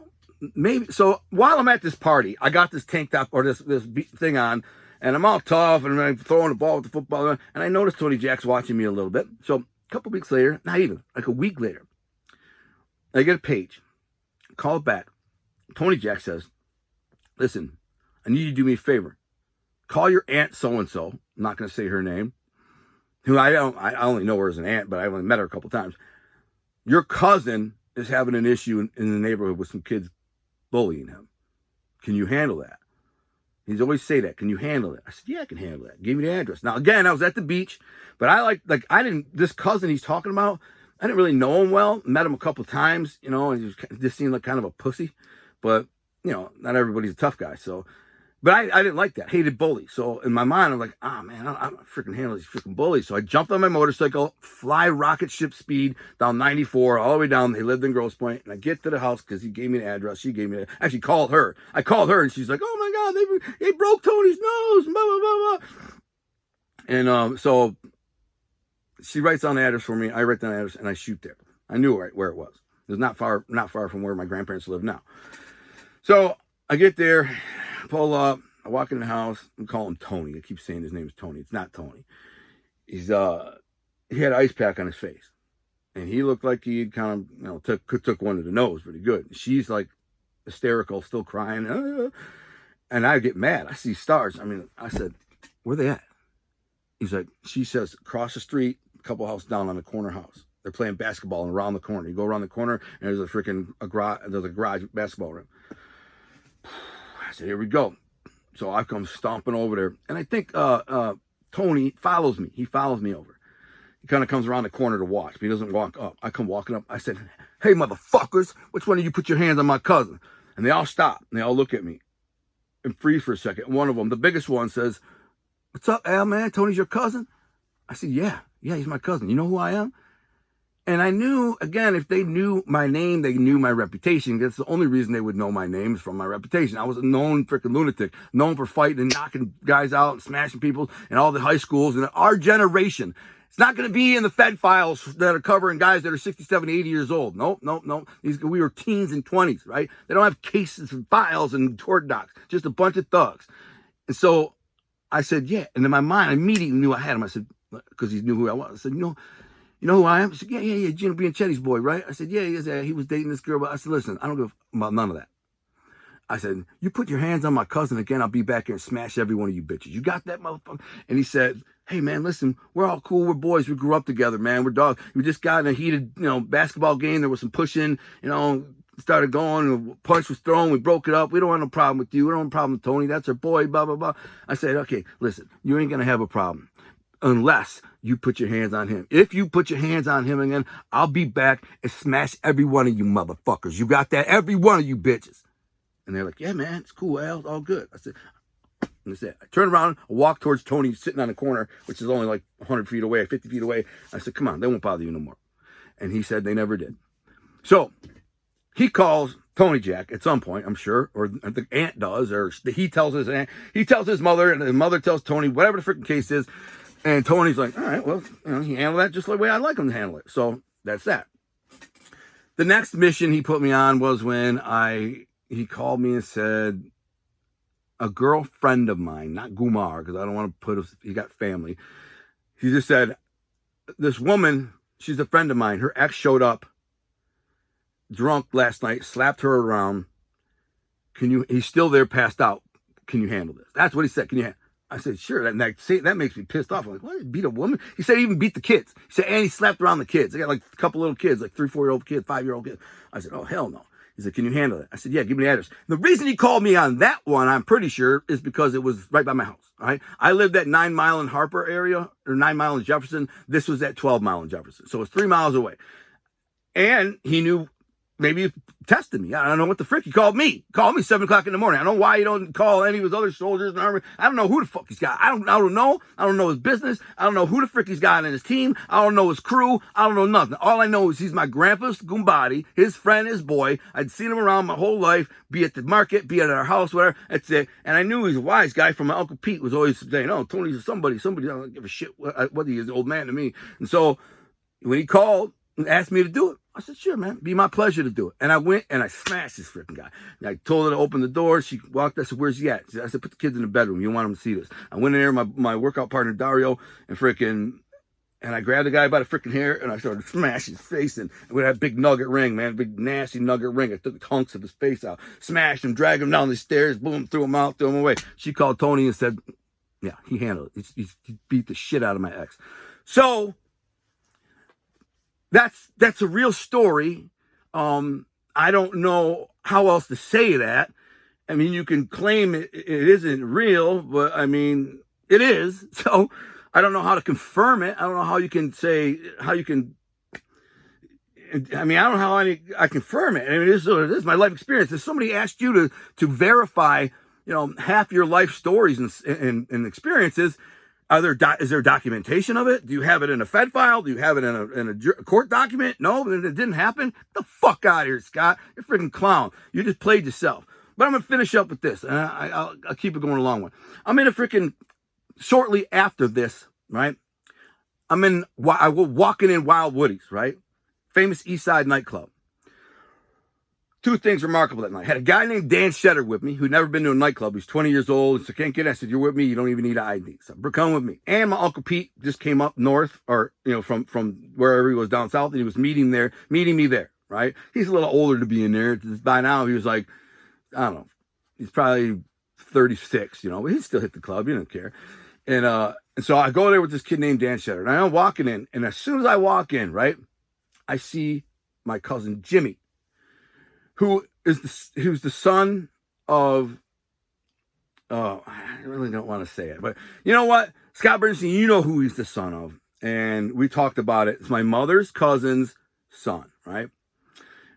Speaker 4: Maybe so. While I'm at this party, I got this tank top or this thing on, and I'm all tough and I'm throwing the ball with the football. And I noticed Tony Jack's watching me a little bit. So a couple weeks later, not even like a week later, I get a page. Call it back. Tony Jack says, "Listen, I need you to do me a favor. Call your aunt so and so. I'm not going to say her name. Who I only know her as an aunt, but I only met her a couple times. Your cousin is having an issue in the neighborhood with some kids bullying him. Can you handle that?" He's always say that. Can you handle it? I said, yeah, I can handle that. Give me the address. Now, again, I was at the beach, but this cousin he's talking about, I didn't really know him well. Met him a couple times, you know, and he just seemed like kind of a pussy. But, you know, not everybody's a tough guy. So, but I didn't like that. Hated bullies. So in my mind, I'm like, man, I'm freaking handle these freaking bullies. So I jumped on my motorcycle, fly rocket ship speed down 94, all the way down. They lived in Grosse Pointe. And I get to the house because he gave me an address. She gave me actually called her. I called her and she's like, oh my God, they broke Tony's nose. Blah, blah, blah, blah. And so she writes down the address for me. I write down the address and I shoot there. I knew right where it was. It was not far from where my grandparents live now. So I get there, pull up, I walk in the house and call him Tony. I keep saying his name is Tony. It's not Tony. He had an ice pack on his face. And he looked like he had kind of, you know, took one to the nose pretty good. She's like hysterical, still crying. And I get mad. I see stars. I mean, I said, where they at? She says, across the street, a couple houses down on the corner house. They're playing basketball and around the corner. You go around the corner and there's a garage basketball rim. I said, here we go. So I come stomping over there. And I think Tony follows me. He follows me over. He kind of comes around the corner to watch, but he doesn't walk up. I come walking up. I said, hey, motherfuckers, which one of you put your hands on my cousin? And they all stop. And they all look at me and freeze for a second. One of them, the biggest one, says, what's up, Al, man? Tony's your cousin? I said, yeah, he's my cousin. You know who I am? And I knew, again, if they knew my name, they knew my reputation. That's the only reason they would know my name is from my reputation. I was a known freaking lunatic, known for fighting and knocking guys out and smashing people in all the high schools. And our generation, it's not going to be in the Fed files that are covering guys that are 60, 70, 80 years old. Nope. We were teens and 20s, right? They don't have cases and files and court docs, just a bunch of thugs. And so I said, yeah. And in my mind, I immediately knew I had him. I said, because he knew who I was. I said, you know who I am? He said, yeah, Gino Bianchetti's boy, right? I said, yeah, he was dating this girl. But I said, listen, I don't give about none of that. I said, you put your hands on my cousin again, I'll be back here and smash every one of you bitches. You got that, motherfucker? And he said, hey, man, listen, we're all cool. We're boys. We grew up together, man. We're dogs. We just got in a heated, basketball game. There was some pushing, started going. A punch was thrown. We broke it up. We don't have no problem with you. We don't have a problem with Tony. That's our boy, blah, blah, blah. I said, okay, listen, you ain't going to have a problem unless you put your hands on him. If you put your hands on him again, I'll be back and smash every one of you motherfuckers. You got that? Every one of you bitches. And they're like, yeah, man, it's cool, Al. It's all good. I said, and that's it. I turned around, I walked towards Tony sitting on the corner, which is only like 100 feet away, 50 feet away. I said, come on, they won't bother you no more. And he said they never did. So he calls Tony Jack at some point, I'm sure, or the aunt does, or he tells his aunt, he tells his mother, and the mother tells Tony, whatever the freaking case is. And Tony's like, all right, well, he handled that just the way I like him to handle it. So that's that. The next mission he put me on was when he called me and said, a girlfriend of mine, not Gumar, because I don't want to he got family. He just said, this woman, she's a friend of mine. Her ex showed up drunk last night, slapped her around. He's still there, passed out. Can you handle this? That's what he said. I said, sure. That makes me pissed off. I'm like, what? He beat a woman? He said he even beat the kids. He said, and he slapped around the kids. They got like a couple little kids, like 3-4-year-old kids, 5-year-old kids. I said, oh, hell no. He said, can you handle it? I said, yeah, give me the address. The reason he called me on that one, I'm pretty sure, is because it was right by my house. All right. I lived at 9 Mile in Harper area, or 9 Mile in Jefferson. This was at 12 Mile in Jefferson. So it's 3 miles away. And he knew, maybe he tested me. I don't know what the frick. He called me 7 o'clock in the morning. I don't know why he don't call any of his other soldiers in the army. I don't know who the fuck he's got. I don't know. I don't know his business. I don't know who the frick he's got in his team. I don't know his crew. I don't know nothing. All I know is he's my grandpa's Gumbadi, his friend, his boy. I'd seen him around my whole life, be at the market, be at our house, whatever. That's it. And I knew he was a wise guy from my Uncle Pete was always saying, oh, Tony's somebody. I don't give a shit what he is, old man to me. And so when he called and asked me to do it, I said, sure, man. Be my pleasure to do it. And I went and I smashed this freaking guy. And I told her to open the door. She walked. I said, where's he at? I said, put the kids in the bedroom. You don't want them to see this. I went in there, my workout partner, Dario, and I grabbed the guy by the freaking hair and I started smashing his face in with that big nugget ring, man. Big, nasty nugget ring. I took hunks of his face out, smashed him, dragged him down the stairs, boom, threw him out, threw him away. She called Tony and said, yeah, he handled it. He beat the shit out of my ex. So, that's a real story. I don't know how else to say that. I mean, you can claim it isn't real, but I mean, it is. So I don't know how to confirm it. I don't know how you can say, how you can, I mean, I don't know how I confirm it. I mean, it is what it is, my life experience. If somebody asked you to verify, half your life stories and experiences, is there documentation of it? Do you have it in a Fed file? Do you have it in a court document? No, it didn't happen. Get the fuck out of here, Scott. You're a freaking clown. You just played yourself. But I'm going to finish up with this. I'll keep it going a long one. I'm in a freaking, shortly after this, right? I was walking in Wild Woody's, right? Famous East Side nightclub. Two things remarkable that night. I had a guy named Dan Shetter with me who'd never been to a nightclub. He's 20 years old. He said, can't get in. I said, you're with me. You don't even need an ID. So come with me. And my Uncle Pete just came up north, or, from wherever he was down south, and he was meeting me there, right? He's a little older to be in there. By now, he was like, I don't know. He's probably 36, but he'd still hit the club. He didn't care. And so I go there with this kid named Dan Shetter. And I'm walking in. And as soon as I walk in, right, I see my cousin Jimmy, who's the son of, I really don't want to say it, but you know what? Scott Bernstein, you know who he's the son of. And we talked about it. It's my mother's cousin's son, right?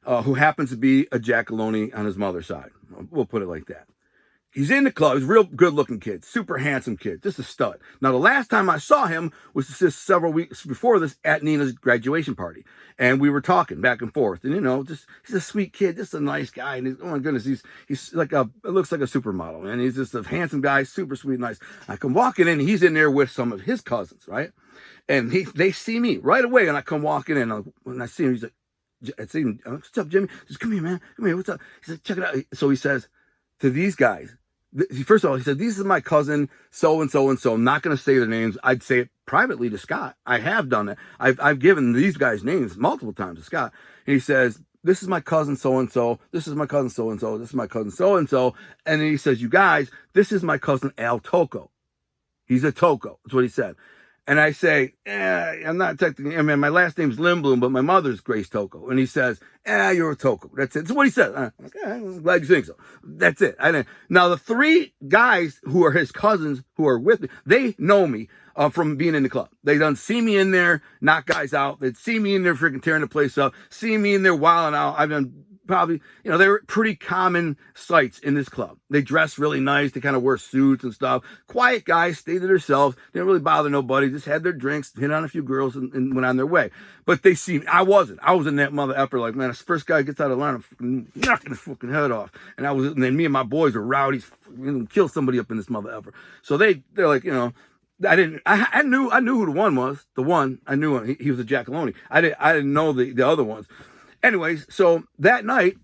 Speaker 4: Who happens to be a Jackaloni on his mother's side. We'll put it like that. He's in the club. He's a real good-looking kid. Super handsome kid. Just a stud. Now, the last time I saw him was just several weeks before this at Nina's graduation party. And we were talking back and forth. And, he's a sweet kid. Just a nice guy. And oh, my goodness, he's like it looks like a supermodel. And he's just a handsome guy, super sweet, nice. I come walking in, and he's in there with some of his cousins, right? And they see me right away. And I come walking in. And when I see him, he's like, I see him, what's up, Jimmy? He says, come here, man. Come here, what's up? He said, check it out. So he says to these guys, first of all, he said, "This is my cousin, so and so and so." I'm not going to say their names. I'd say it privately to Scott. I have done it. I've given these guys names multiple times to Scott. And he says, "This is my cousin, so and so. This is my cousin, so and so. This is my cousin, so and so." And then he says, "You guys, this is my cousin Al Tocco. He's a Tocco." That's what he said. And I say, I'm not technically, my last name's Lindblom, but my mother's Grace Tocco. And he says, you're a Tocco. That's it. That's what he said. I'm like, I'm glad you think so. That's it. Now, the three guys who are his cousins who are with me, they know me from being in the club. They done see me in there, knock guys out. They'd see me in there freaking tearing the place up, see me in there wilding out. I've done probably, they were pretty common sights in this club. They dress really nice. They kind of wear suits and stuff. Quiet guys, stayed to themselves. Didn't really bother nobody. Just had their drinks, hit on a few girls, and went on their way. But they see me. I wasn't. I was in that mother effer like, man, this first guy gets out of line, I'm knocking his fucking head off. And then me and my boys were rowdies, kill somebody up in this mother effer. So they're like, I knew who the one was. The one, I knew him. He was a Jackaloni. I didn't know the other ones. Anyways, so that night,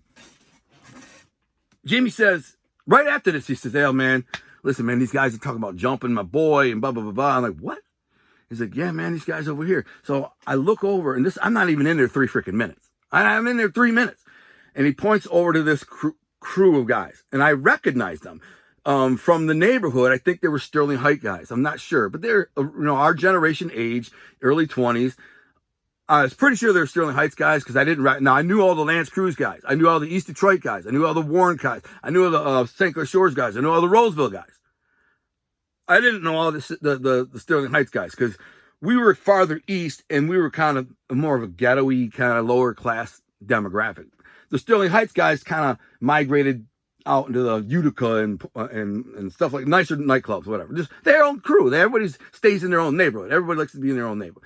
Speaker 4: Jimmy says, right after this, he says, "Hey, man, listen, man, these guys are talking about jumping my boy and blah, blah, blah, blah." I'm like, "What?" He's like, "Yeah, man, these guys over here." So I look over, and I'm not even in there 3 freaking minutes. I'm in there 3 minutes. And he points over to this crew of guys, and I recognize them from the neighborhood. I think they were Sterling Heights guys. I'm not sure, but they're, our generation age, early 20s. I was pretty sure they were Sterling Heights guys because I didn't. Now, I knew all the Lance Cruz guys. I knew all the East Detroit guys. I knew all the Warren guys. I knew all the St. Clair Shores guys. I knew all the Roseville guys. I didn't know all the Sterling Heights guys because we were farther east and we were kind of more of a ghetto-y, kind of lower class demographic. The Sterling Heights guys kind of migrated out into the Utica and stuff like nicer nightclubs, whatever. Just their own crew. Everybody stays in their own neighborhood. Everybody likes to be in their own neighborhood.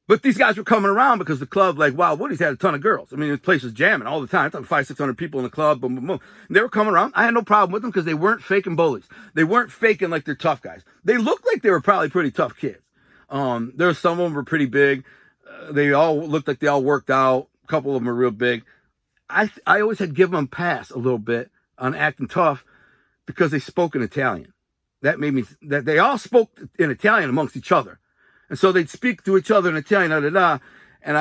Speaker 4: But these guys were coming around because the club, like Wild Woody's, had a ton of girls. I mean, the place was jamming all the time. 500-600 people in the club. Boom, boom, boom. And they were coming around. I had no problem with them because they weren't faking bullies. They weren't faking like they're tough guys. They looked like they were probably pretty tough kids. Some of them were pretty big. They all looked like they all worked out. A couple of them were real big. I always had given them a pass a little bit on acting tough because they spoke in Italian. That made me, that they all spoke in Italian amongst each other. And so they'd speak to each other in Italian, and I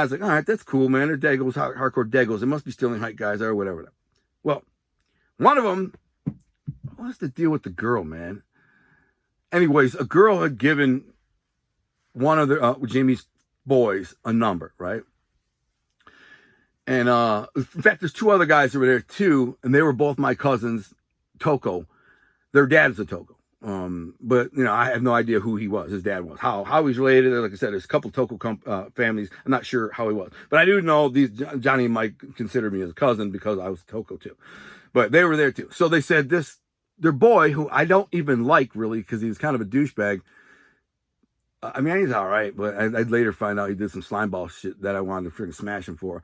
Speaker 4: was like, all right, that's cool, man. They're Dagos, hardcore Dagos. They must be Sterling Heights guys or whatever. Well, one of them, what's the deal with the girl, man? Anyways, a girl had given one of Jamie's boys a number, right? And in fact, there's 2 other guys that were there too, and they were both my cousins, Toco. Their dad is a Toco. But you know, I have no idea who he was. His dad was. How he's related. Like I said, there's a couple Toco families. I'm not sure how he was, but I do know these Johnny and Mike considered me as a cousin because I was Toco too. But they were there too. So they said their boy, who I don't even like really because he's kind of a douchebag. I mean, he's all right, but I'd later find out he did some slimeball shit that I wanted to freaking smash him for.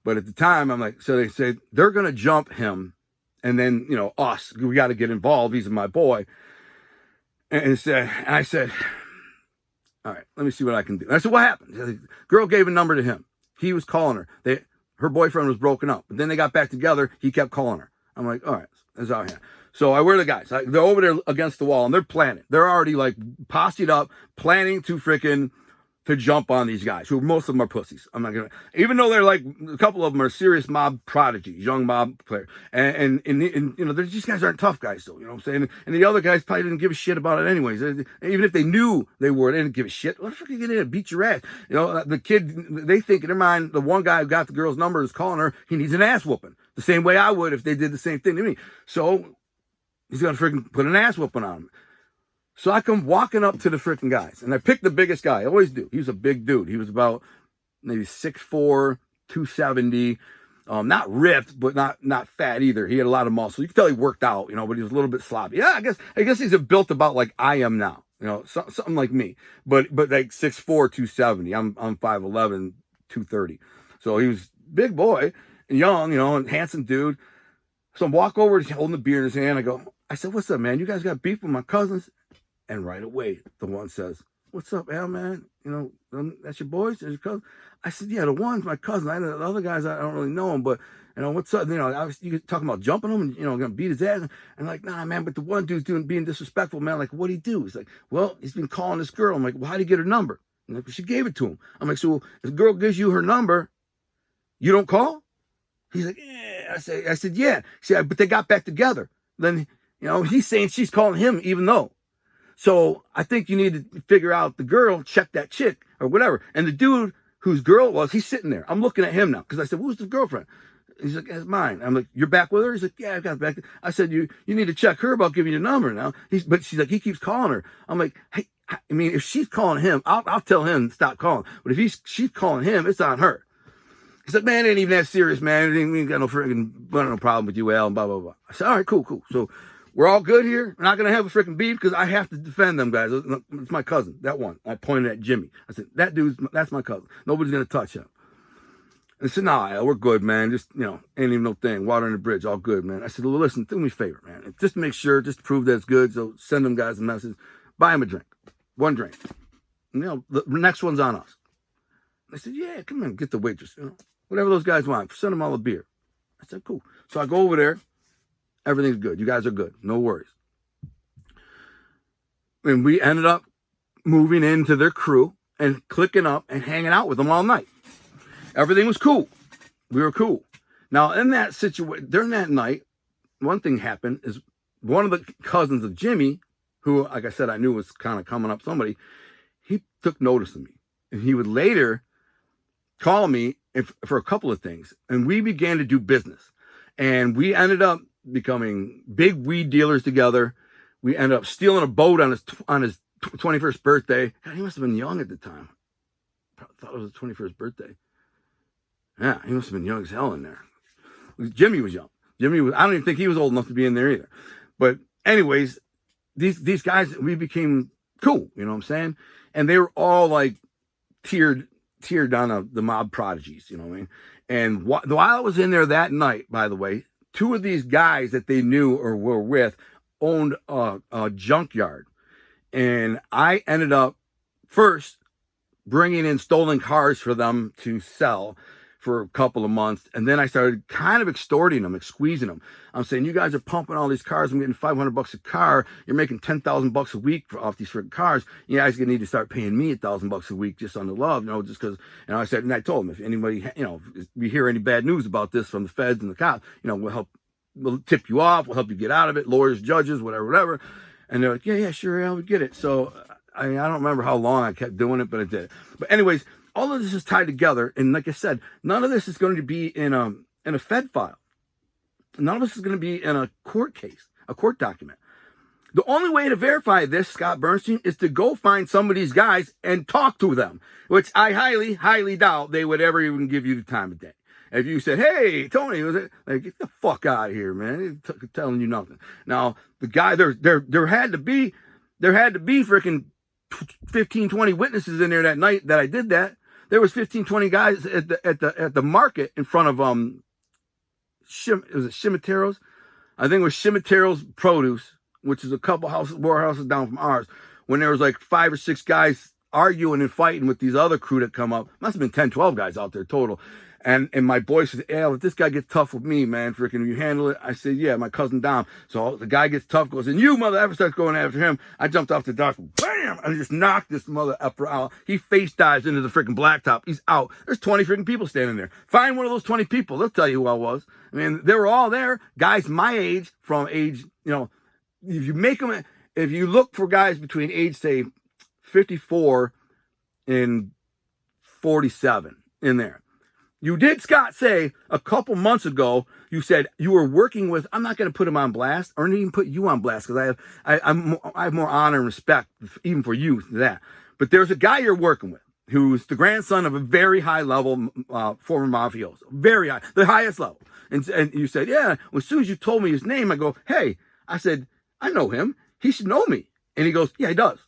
Speaker 4: But at the time, I'm like, so they say they're gonna jump him, and then you know us, we got to get involved. He's my boy. And I said, all right, let me see what I can do. And I said, what happened? The girl gave a number to him. He was calling her. Her boyfriend was broken up. But then they got back together. He kept calling her. I'm like, all right, that's all I have. So I wear the guys. They're over there against the wall, and they're planning. They're already like posseed up, planning to jump on these guys, who most of them are pussies. I'm not gonna, even though they're like, a couple of them are serious mob prodigies, young mob players. And you know, these guys aren't tough guys, though, you know what I'm saying? And the other guys probably didn't give a shit about it anyways. Even if they knew they were, they didn't give a shit. What the fuck are you get in and beat your ass? You know, the kid, they think in their mind, the one guy who got the girl's number is calling her, he needs an ass whooping. The same way I would if they did the same thing to me. So he's gonna freaking put an ass whooping on him. So I come walking up to the freaking guys, and I picked the biggest guy. I always do. He was a big dude. He was about maybe 6'4", 270. Not ripped, but not fat either. He had a lot of muscle. You could tell he worked out, you know, but he was a little bit sloppy. Yeah, I guess he's built about like I am now, you know, something like me. But like 6'4", 270. I'm 5'11", 230. So he was big boy and young, you know, and handsome dude. So I walk over, he's holding the beer in his hand. I said, what's up, man? You guys got beef with my cousins? And right away, the one says, what's up, Al, man? You know, that's your boys? That's your cousin? I said, yeah, the one's my cousin. The other guys, I don't really know him, but, you know, what's up? You know, you talking about jumping him and, you know, going to beat his ass. And like, nah, man, but the one dude's being disrespectful, man. Like, what'd he do? He's like, well, he's been calling this girl. I'm like, well, how'd he get her number? And like, she gave it to him. I'm like, so if the girl gives you her number, you don't call? He's like, yeah. I said, yeah. He said, but they got back together. Then, you know, he's saying she's calling him even though. So I think you need to figure out the girl, check that chick or whatever. And the dude whose girl it was, he's sitting there. I'm looking at him now because I said, who's the girlfriend? He's like, that's mine. I'm like, you're back with her? He's like, yeah, I got back. I said, you need to check her about giving you the number now. But she's like, he keeps calling her. I'm like, hey, I mean, if she's calling him, I'll tell him to stop calling. But if she's calling him, it's on her. He's like, man, it ain't even that serious, man. We ain't got no problem with you, Al, and blah, blah, blah. I said, all right, cool. So we're all good here. We're not going to have a freaking beef because I have to defend them guys. It's my cousin, that one. I pointed at Jimmy. I said, that's my cousin. Nobody's going to touch him. And I said, nah, we're good, man. Just, you know, ain't even no thing. Water on the bridge, all good, man. I said, well, listen, do me a favor, man. Just to make sure, just to prove that it's good. So send them guys a message. Buy them a drink. One drink. And, you know, the next one's on us. I said, yeah, come on, get the waitress. You know, whatever those guys want. Send them all a beer. I said, cool. So I go over there. Everything's good. You guys are good. No worries. And we ended up moving into their crew and clicking up and hanging out with them all night. Everything was cool. We were cool. Now, in that situation, during that night, one thing happened is one of the cousins of Jimmy, who, like I said, I knew was kind of coming up somebody, he took notice of me. And he would later call me for a couple of things. And we began to do business. And we ended up becoming big weed dealers together. We ended up stealing a boat on his 21st birthday. God, he must have been young at the time. I thought it was his 21st birthday. Yeah, he must have been young as hell in there. Jimmy was young. I don't even think he was old enough to be in there either. But anyways, these guys, we became cool, you know what I'm saying? And they were all like tiered on the mob prodigies, you know what I mean? And while I was in there that night, by the way, two of these guys that they knew or were with owned a junkyard. And I ended up first bringing in stolen cars for them to sell for a couple of months. And then I started kind of extorting them, squeezing them. I'm saying, you guys are pumping all these cars. I'm getting $500 a car. You're making $10,000 a week off these freaking cars. You guys gonna need to start paying me $1,000 a week just on the love, you know, just because. And I said, and I told them, if anybody, you know, if we hear any bad news about this from the feds and the cops, you know, we'll tip you off. We'll help you get out of it. Lawyers, judges, whatever. And they're like, yeah, sure, yeah, we get it. So I mean, I don't remember how long I kept doing it, but I did it. But anyways, all of this is tied together. And like I said, none of this is going to be in a Fed file. None of this is going to be in a court case. a court document. The only way to verify this, Scott Bernstein, is to go find some of these guys and talk to them, which I highly, highly doubt they would ever even give you the time of day. If you said, "Hey, Tony," was it like, get the fuck out of here, man? He's telling you nothing. Now, the guy, there had to be freaking 15, 20 witnesses in there that night that I did that. There was 15, 20 guys at the market in front of was it Shimitero's? I think it was Shimitero's Produce, which is a couple more houses down from ours, when there was like 5 or 6 guys arguing and fighting with these other crew that come up. Must have been 10, 12 guys out there total. And my boy says, "Al, if this guy gets tough with me, man, freaking, you handle it." I said, "Yeah, my cousin Dom." So the guy gets tough, goes, "And you, mother effer," starts going after him. I jumped off the dock, bam, and just knocked this mother effer out. He face dives into the freaking blacktop. He's out. There's 20 freaking people standing there. Find one of those 20 people. They'll tell you who I was. I mean, they were all there. Guys my age, from age, if you make them, if you look for guys between age, say, 54 and 47 in there. You did, Scott, say a couple months ago, you said you were working with, I'm not going to put him on blast or even put you on blast because I have more honor and respect even for you than that. But there's a guy you're working with who's the grandson of a very high level former mafioso, very high, the highest level. And you said, "Yeah." Well, as soon as you told me his name, I go, "Hey," I said, "I know him. He should know me." And he goes, "Yeah, he does."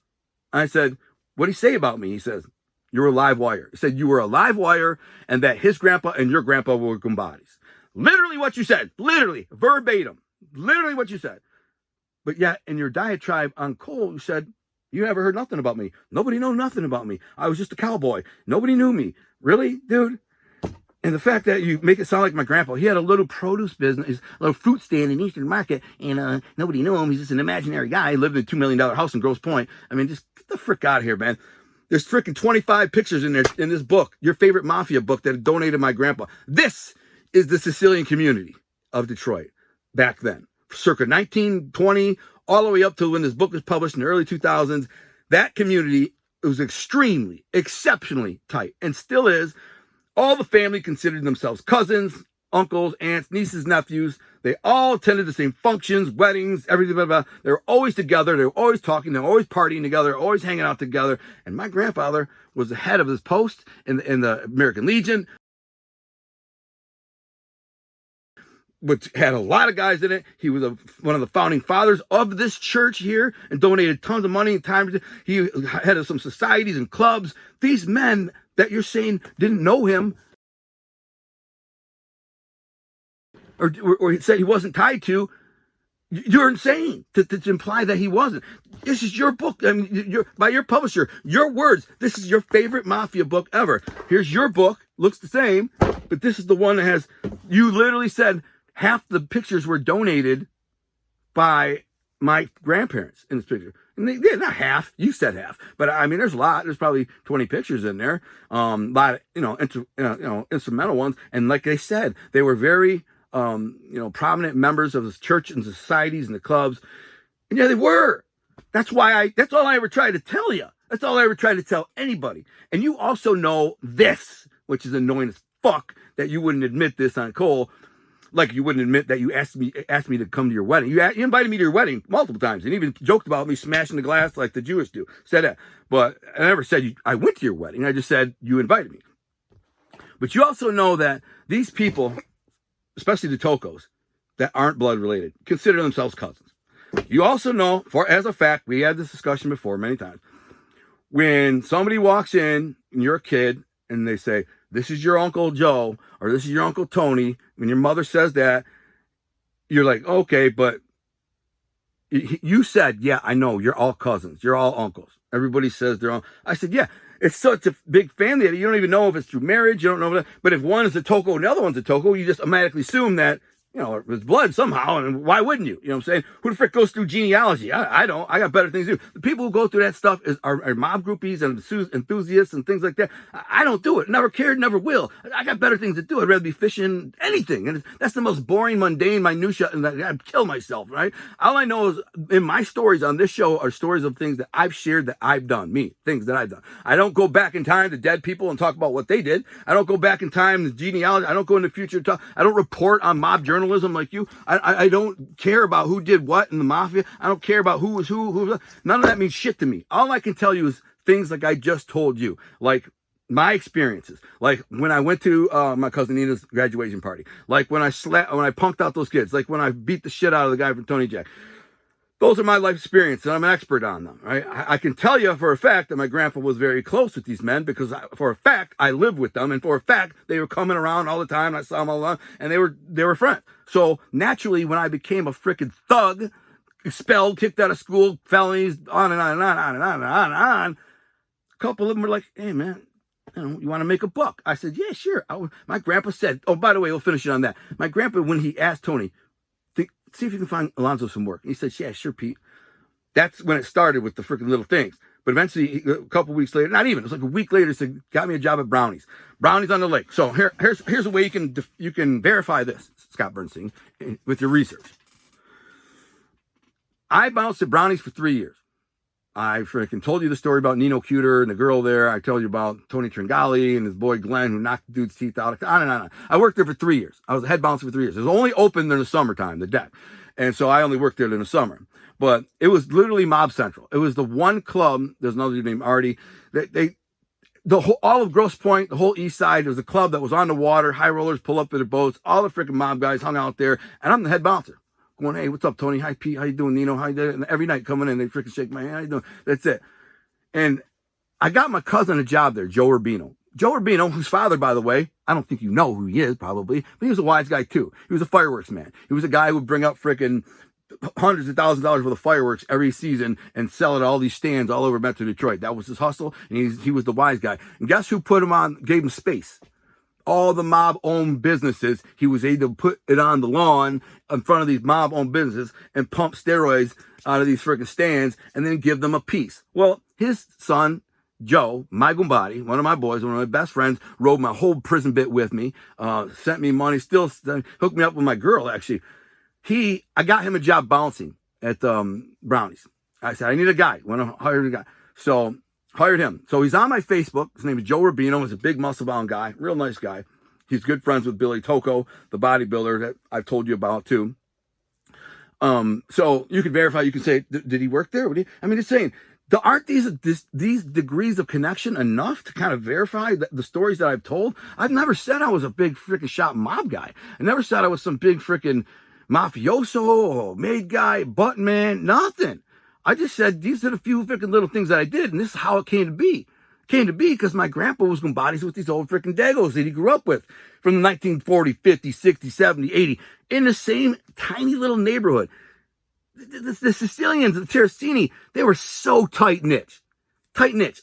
Speaker 4: I said, "What'd he say about me?" He says, "You're a live wire." He said, "You were a live wire and that his grandpa and your grandpa were bodies." Literally what you said. Literally. Verbatim. Literally what you said. But yet, in your diatribe on Cole, you said, "You never heard nothing about me. Nobody knew nothing about me. I was just a cowboy. Nobody knew me." Really, dude? And the fact that you make it sound like my grandpa, he had a little produce business, a little fruit stand in Eastern Market, and nobody knew him. He's just an imaginary guy. He lived in a $2 million house in Grosse Pointe. I mean, just get the frick out of here, man. There's freaking 25 pictures in there in this book, your favorite mafia book that I donated my grandpa. This is the Sicilian community of Detroit back then, circa 1920, all the way up to when this book was published in the early 2000s. That community was extremely, exceptionally tight and still is. All the family considered themselves cousins, uncles, aunts, nieces, nephews. They all attended the same functions, weddings, everything. Blah, blah. They were always together. They were always talking. They were always partying together, always hanging out together. And my grandfather was the head of his post in the American Legion, which had a lot of guys in it. He was one of the founding fathers of this church here and donated tons of money and time. He had some societies and clubs. These men that you're saying didn't know him or said he wasn't tied to, you're insane to imply that he wasn't. This is your book. I mean, by your publisher, your words. This is your favorite mafia book ever. Here's your book. Looks the same, but this is the one that has, you literally said half the pictures were donated by my grandparents in this picture. And they're not half. You said half, but I mean, there's a lot. There's probably 20 pictures in there. A lot of, instrumental ones. And like I said, they were very, prominent members of the church and societies and the clubs. And yeah, they were. That's all I ever tried to tell you. That's all I ever tried to tell anybody. And you also know this, which is annoying as fuck that you wouldn't admit this on Cole. Like you wouldn't admit that you asked me to come to your wedding. You invited me to your wedding multiple times and even joked about me smashing the glass like the Jewish do. Said that. But I never said I went to your wedding. I just said you invited me. But you also know that these people, especially the Tocos, that aren't blood related, consider themselves cousins. You also know, as a fact, we had this discussion before many times, when somebody walks in and you're a kid and they say, "This is your Uncle Joe," or "This is your Uncle Tony," when your mother says that, you're like, okay, but you said, "Yeah, I know, you're all cousins. You're all uncles." Everybody says they're all. I said, yeah, it's such a big family that you don't even know if it's through marriage. You don't know. But if one is a Toco and the other one's a Toco, you just automatically assume that, it's blood somehow, and why wouldn't you? You know what I'm saying? Who the frick goes through genealogy? I don't. I got better things to do. The people who go through that stuff are mob groupies and enthusiasts and things like that. I don't do it. Never cared, never will. I got better things to do. I'd rather be fishing, anything. And that's the most boring, mundane minutia, and I'd kill myself, right? All I know is in my stories on this show are stories of things that I've shared that I've done, things that I've done. I don't go back in time to dead people and talk about what they did. I don't go back in time to genealogy. I don't go in the future and talk. I don't report on mob journals journalism like you. I don't care about who did what in the mafia. I don't care about who was who. None of that means shit to me. All I can tell you is things like I just told you, like my experiences, like when I went to my cousin Nina's graduation party, like when I punked out those kids, like when I beat the shit out of the guy from Tony Jack. Those are my life experiences, and I'm an expert on them, right? I can tell you for a fact that my grandpa was very close with these men because for a fact I lived with them, and for a fact they were coming around all the time, and I saw them all the time, and they were friends. So naturally, when I became a freaking thug, expelled, kicked out of school, felonies, on and on and on and on and on and on and on, a couple of them were like, "Hey, man, you want to make a buck?" I said, "Yeah, sure." My grandpa said, "Oh, by the way, we'll finish it on that." My grandpa, when he asked Tony, "See if you can find Alonzo some work," he said, "Yeah, sure, Pete." That's when it started with the freaking little things. But eventually, a couple weeks later, not even, it was like a week later, he said, "Got me a job at Brownies on the lake." So here's a way you can verify this, Scott Bernstein, with your research. I bounced at Brownies for 3 years. I freaking told you the story about Nino Cuter and the girl there. I told you about Tony Tringali and his boy Glenn who knocked the dude's teeth out. On and on and on. I worked there for 3 years. I was a head bouncer for 3 years. It was only open in the summertime, the deck. And so I only worked there in the summer. But it was literally Mob Central. It was the one club. There's another dude named Artie. All of Grosse Pointe, the whole east side, there was a club that was on the water. High rollers pull up to their boats. All the freaking mob guys hung out there. And I'm the head bouncer. Going, "Hey, what's up, Tony? Hi, Pete. How you doing, Nino? How you doing?" And every night coming in, they freaking shake my hand. "How you doing?" That's it. And I got my cousin a job there, Joe Rubino. Joe Rubino, whose father, by the way, I don't think you know who he is, probably, but he was a wise guy, too. He was a fireworks man. He was a guy who would bring up freaking hundreds of thousands of dollars worth of fireworks every season and sell it at all these stands all over Metro Detroit. That was his hustle, and he was the wise guy. And guess who gave him space? All the mob-owned businesses. He was able to put it on the lawn in front of these mob-owned businesses and pump steroids out of these freaking stands and then give them a piece. Well, his son, Joe, my Gumbati, one of my boys, one of my best friends, rode my whole prison bit with me, sent me money, still hooked me up with my girl, actually. I got him a job bouncing at Brownies. I said, "I need a guy. Want to hire a guy." So hired him. So he's on my Facebook. His name is Joe Rubino. He's a big muscle-bound guy, real nice guy. He's good friends with Billy Tocco, the bodybuilder that I've told you about too. So you can verify. You can say, "Did he work there?" I mean, it's saying, aren't these degrees of connection enough to kind of verify the stories that I've told? I've never said I was a big freaking shop mob guy. I never said I was some big freaking mafioso or made guy, butt man, nothing. I just said these are the few freaking little things that I did, and this is how it came to be. It came to be because my grandpa was Gumbadis with these old freaking Dagos that he grew up with from the 1940, 50, 60, 70, 80, in the same tiny little neighborhood. The Sicilians, the Terracini, they were so tight-knit,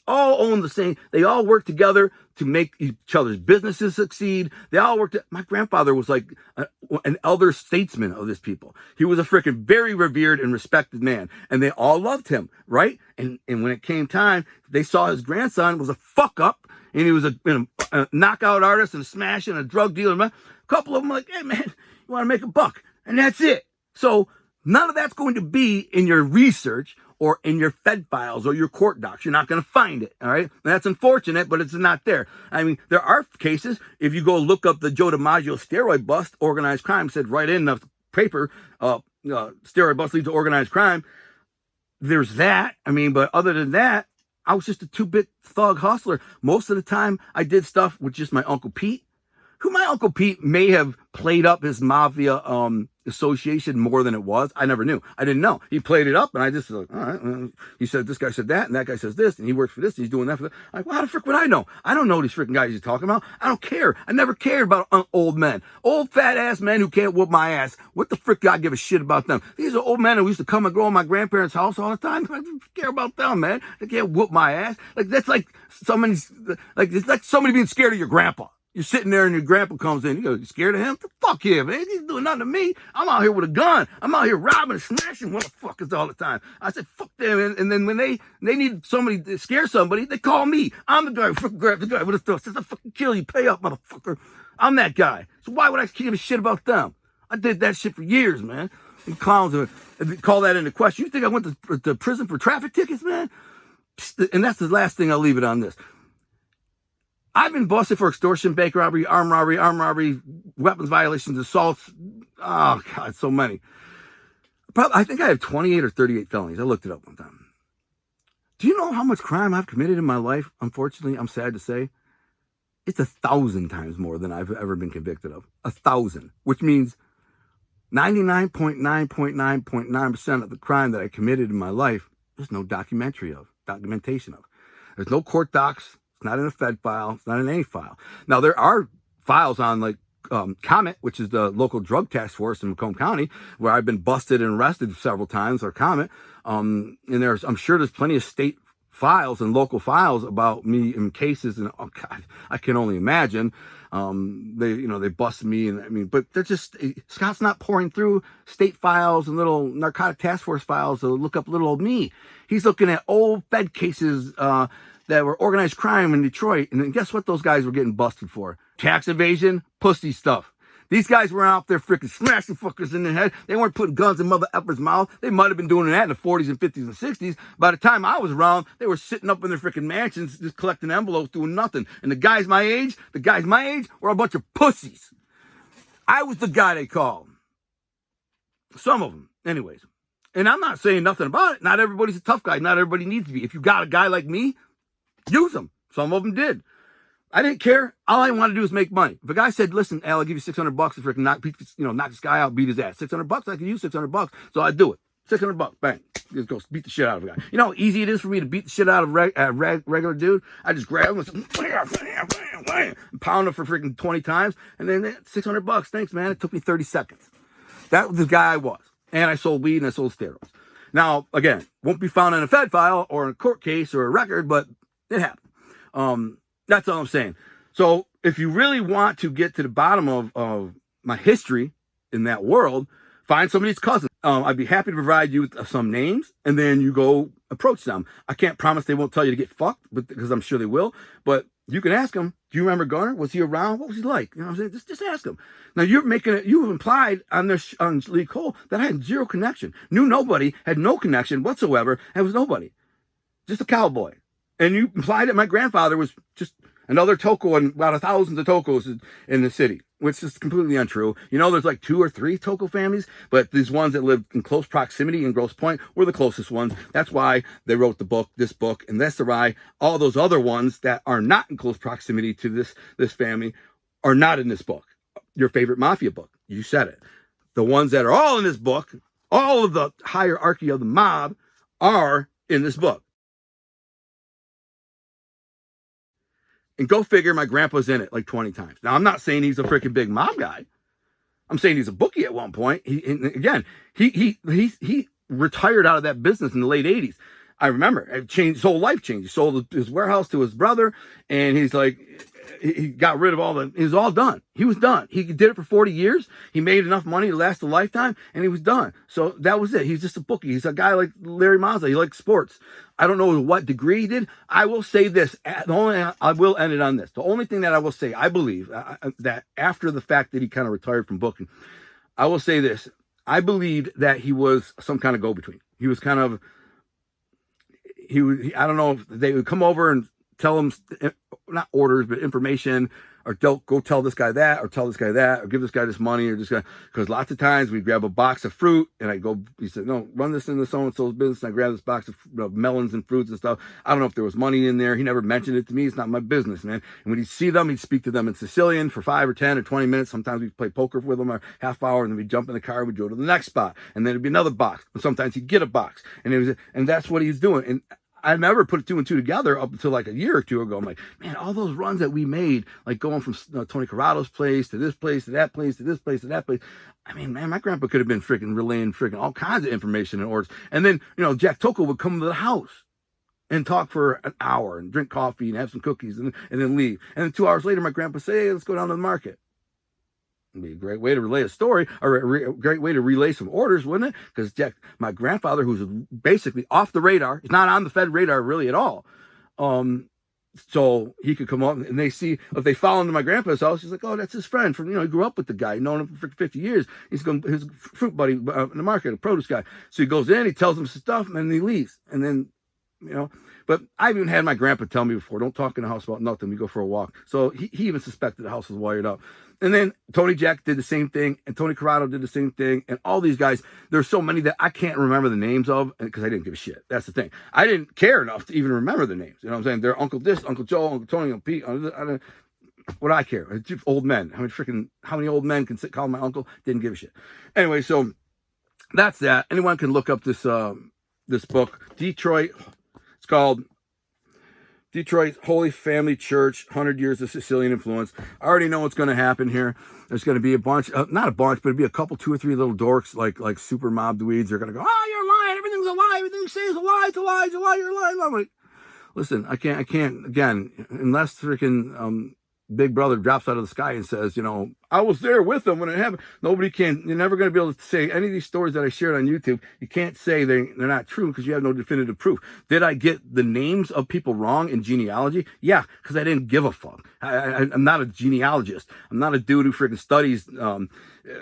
Speaker 4: all owned the same. They all worked together to make each other's businesses succeed. They all worked. My grandfather was like an elder statesman of this people. He was a freaking very revered and respected man, and they all loved him, right? And when it came time, they saw his grandson was a fuck up, and he was a knockout artist and a smash and a drug dealer. A couple of them were like, "Hey man, you want to make a buck?" And that's it. So none of that's going to be in your research or in your Fed files or your court docs. You're not going to find it, all right? And that's unfortunate, but it's not there. I mean, there are cases. If you go look up the Joe DiMaggio steroid bust, organized crime, said right in the paper, steroid bust leads to organized crime. There's that. I mean, but other than that, I was just a two-bit thug hustler. Most of the time, I did stuff with just my Uncle Pete, who my Uncle Pete may have played up his mafia association more than it was. I never knew. I didn't know. He played it up, and I just was like, all right. Well, he said this guy said that, and that guy says this, and he works for this, and he's doing that for that. I'm like, well, how the frick would I know? I don't know these freaking guys you're talking about. I don't care. I never cared about old men. Old fat-ass men who can't whoop my ass. What the frick do I give a shit about them? These are old men who used to come and go in my grandparents' house all the time. I don't care about them, man. They can't whoop my ass. Like, that's like it's like somebody being scared of your grandpa. You're sitting there and your grandpa comes in. You go, "You scared of him? The fuck him, man. He's doing nothing to me. I'm out here with a gun. I'm out here robbing and smashing motherfuckers all the time." I said, "Fuck them." And then when they need somebody to scare somebody, they call me. I'm the guy who fucking grabs the guy with a throat. Says, "I fucking kill you. Pay up, motherfucker." I'm that guy. So why would I give a shit about them? I did that shit for years, man. And clowns call that into question. You think I went to prison for traffic tickets, man? And that's the last thing I'll leave it on this. I've been busted for extortion, bank robbery, armed robbery, weapons violations, assaults. Oh, God, so many. I think I have 28 or 38 felonies. I looked it up one time. Do you know how much crime I've committed in my life? Unfortunately, I'm sad to say. It's 1,000 times more than I've ever been convicted of. 1,000, which means 99.9.9.9% of the crime that I committed in my life, there's no documentation of. There's no court docs. It's not in a Fed file. It's not in any file. Now, there are files on like Comet, which is the local drug task force in Macomb County, where I've been busted and arrested several times, or Comet. And I'm sure there's plenty of state files and local files about me in cases, and oh God, I can only imagine. They busted me, and I mean, but they're just, Scott's not pouring through state files and little narcotic task force files to look up little old me. He's looking at old Fed cases that were organized crime in Detroit, and then guess what those guys were getting busted for? Tax evasion, pussy stuff. These guys were out there freaking smashing fuckers in the head. They weren't putting guns in mother efforts' mouth. They might have been doing that in the 40s and 50s and 60s. By the time I was around, they were sitting up in their freaking mansions just collecting envelopes, doing nothing. And the guys my age were a bunch of pussies. I was the guy they called. Some of them, anyways. And I'm not saying nothing about it. Not everybody's a tough guy. Not everybody needs to be. If you got a guy like me, use them. Some of them did. I didn't care. All I wanted to do was make money. If a guy said, "Listen, Al, I'll give you $600 to freaking knock this guy out, beat his ass." $600, I could use $600, so I'd do it. $600, bang, just go beat the shit out of a guy. You know how easy it is for me to beat the shit out of a regular dude? I just grab him and pound him for freaking 20 times, and then $600. Thanks, man. It took me 30 seconds. That was the guy I was, and I sold weed and I sold steroids. Now, again, won't be found in a Fed file or in a court case or a record, but it happened. That's all I'm saying. So if you really want to get to the bottom of my history in that world, find somebody's cousin. I'd be happy to provide you with some names, and then you go approach them. I can't promise they won't tell you to get fucked, because I'm sure they will. But you can ask them, do you remember Garner? Was he around? What was he like? You know what I'm saying? Just ask him. Now, you've implied on Lee Cole that I had zero connection. Knew nobody, had no connection whatsoever, and was nobody. Just a cowboy. And you implied that my grandfather was just another Toko and out of thousands of Tokos in the city, which is completely untrue. You know, there's like 2 or 3 Toko families, but these ones that lived in close proximity in Grosse Pointe were the closest ones. That's why they wrote this book, and that's why all those other ones that are not in close proximity to this family are not in this book. Your favorite mafia book. You said it. The ones that are all in this book, all of the hierarchy of the mob are in this book. And go figure, my grandpa's in it like 20 times. Now, I'm not saying he's a freaking big mob guy. I'm saying he's a bookie at one point. He retired out of that business in the late 80s. I remember. His whole life changed. He sold his warehouse to his brother, and he's like, he got rid of it was all done. He was done. He did it for 40 years. He made enough money to last a lifetime, and he was done. So that was it. He's just a bookie. He's a guy like Larry Mazza. He likes sports. I don't know what degree he did. I will say this. I will end it on this. The only thing that I will say, I believe that after the fact that he kind of retired from booking, I will say this. I believed that he was some kind of go-between. He was kind of, I don't know if they would come over and tell him, not orders, but information, or don't go tell this guy that, or tell this guy that, or give this guy this money, or just because lots of times we grab a box of fruit, and he said, no, run this into so-and-so's business, and I grab this box of melons and fruits and stuff. I don't know if there was money in there. He never mentioned it to me. It's not my business, man. And when he'd see them, he'd speak to them in Sicilian for 5 or 10 or 20 minutes. Sometimes we'd play poker with them or half hour, and then we'd jump in the car, we'd go to the next spot, and then it'd be another box. And sometimes he'd get a box, and that's what he was doing. And I never put 2 and 2 together up until like a year or 2 ago. I'm like, man, all those runs that we made, like going from Tony Corrado's place to this place to that place to this place to that place. I mean, man, my grandpa could have been freaking relaying freaking all kinds of information and orders. And then, Jack Toko would come to the house and talk for an hour and drink coffee and have some cookies and then leave. And then 2 hours later, my grandpa say, hey, let's go down to the market. It'd be a great way to relay a story, or a great way to relay some orders, wouldn't it? Because my grandfather, who's basically off the radar, he's not on the Fed radar really at all. So he could come up and if they follow him to my grandpa's house, he's like, oh, that's his friend from, he grew up with the guy, known him for 50 years. He's his fruit buddy in the market, a produce guy. So he goes in, he tells him some stuff, and then he leaves. And then you know. But I've even had my grandpa tell me before, don't talk in the house about nothing. We go for a walk. So he even suspected the house was wired up. And then Tony Jack did the same thing, and Tony Corrado did the same thing, and all these guys, there's so many that I can't remember the names of because I didn't give a shit. That's the thing. I didn't care enough to even remember the names. You know what I'm saying? They're Uncle this, Uncle Joe, Uncle Tony, Uncle Pete. What do I care? Old men. How many old men can call my uncle? Didn't give a shit. Anyway, so that's that. Anyone can look up this this book, Detroit. It's called Detroit Holy Family Church, 100 Years of Sicilian Influence. I already know what's going to happen here. There's going to be a bunch, not a bunch, but it'll be a couple, 2 or 3 little dorks like super mob dweeds. They're going to go, oh, you're lying. Everything's a lie. Everything you say is a lie. It's a lie. It's a lie. You're lying. I'm like, listen, I can't, again, unless freaking Big Brother drops out of the sky and says, you know, I was there with them when it happened. Nobody can, you're never going to be able to say any of these stories that I shared on YouTube. You can't say they're not true because you have no definitive proof. Did I get the names of people wrong in genealogy? Yeah, because I didn't give a fuck. I'm not a genealogist. I'm not a dude who freaking studies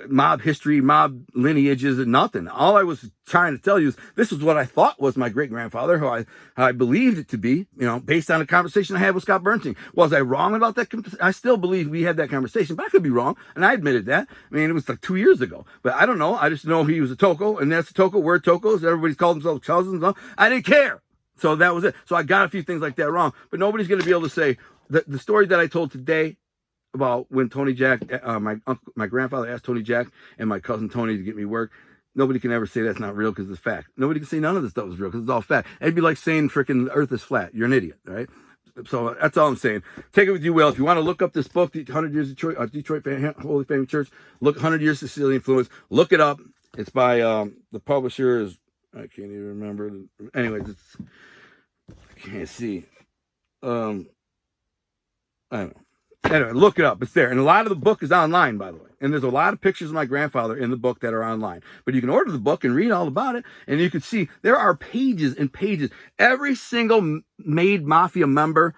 Speaker 4: mob history, mob lineages, and nothing. All I was trying to tell you is this is what I thought was my great-grandfather, who I believed it to be, you know, based on a conversation I had with Scott Bernstein. Was I wrong about that? I still believe we had that conversation, but I could be wrong, and I admitted that. I mean, it was like 2 years ago, but I don't know. I just know he was a Toko, and that's a Toko. We're Tokos. Everybody's called themselves cousins. I didn't care. So that was it. So I got a few things like that wrong, but nobody's going to be able to say that the story that I told today about when Tony Jack, my grandfather asked Tony Jack and my cousin Tony to get me work. Nobody can ever say that's not real because it's fact. Nobody can say none of this stuff is real because it's all fact. It'd be like saying freaking the earth is flat. You're an idiot, right? So that's all I'm saying. Take it with you, Will. If you want to look up this book, the 100 Years of Detroit Holy Family Church, look 100 Years of Sicilian Influence. Look it up. It's by the publisher is, I can't even remember. Anyways, I can't see. I don't know. Anyway, look it up. It's there. And a lot of the book is online, by the way. And there's a lot of pictures of my grandfather in the book that are online. But you can order the book and read all about it. And you can see there are pages and pages. Every single made mafia member,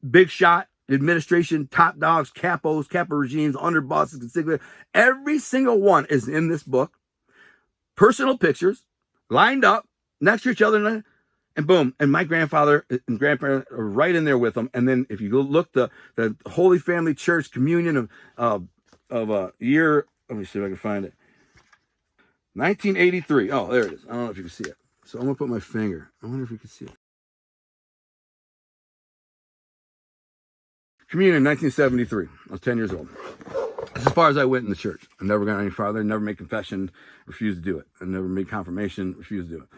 Speaker 4: big shot, administration, top dogs, capos, capo regimes, underbosses, consigliere, every single one is in this book. Personal pictures, lined up, next to each other. And boom, and my grandfather and grandparents are right in there with them. And then if you go look the Holy Family Church communion of a year, let me see if I can find it. 1983. Oh, there it is. I don't know if you can see it. So I'm gonna put my finger. I wonder if you can see it. Communion, 1973. I was 10 years old. That's as far as I went in the church. I never got any farther. Never made confession. Refused to do it. I never made confirmation. Refused to do it.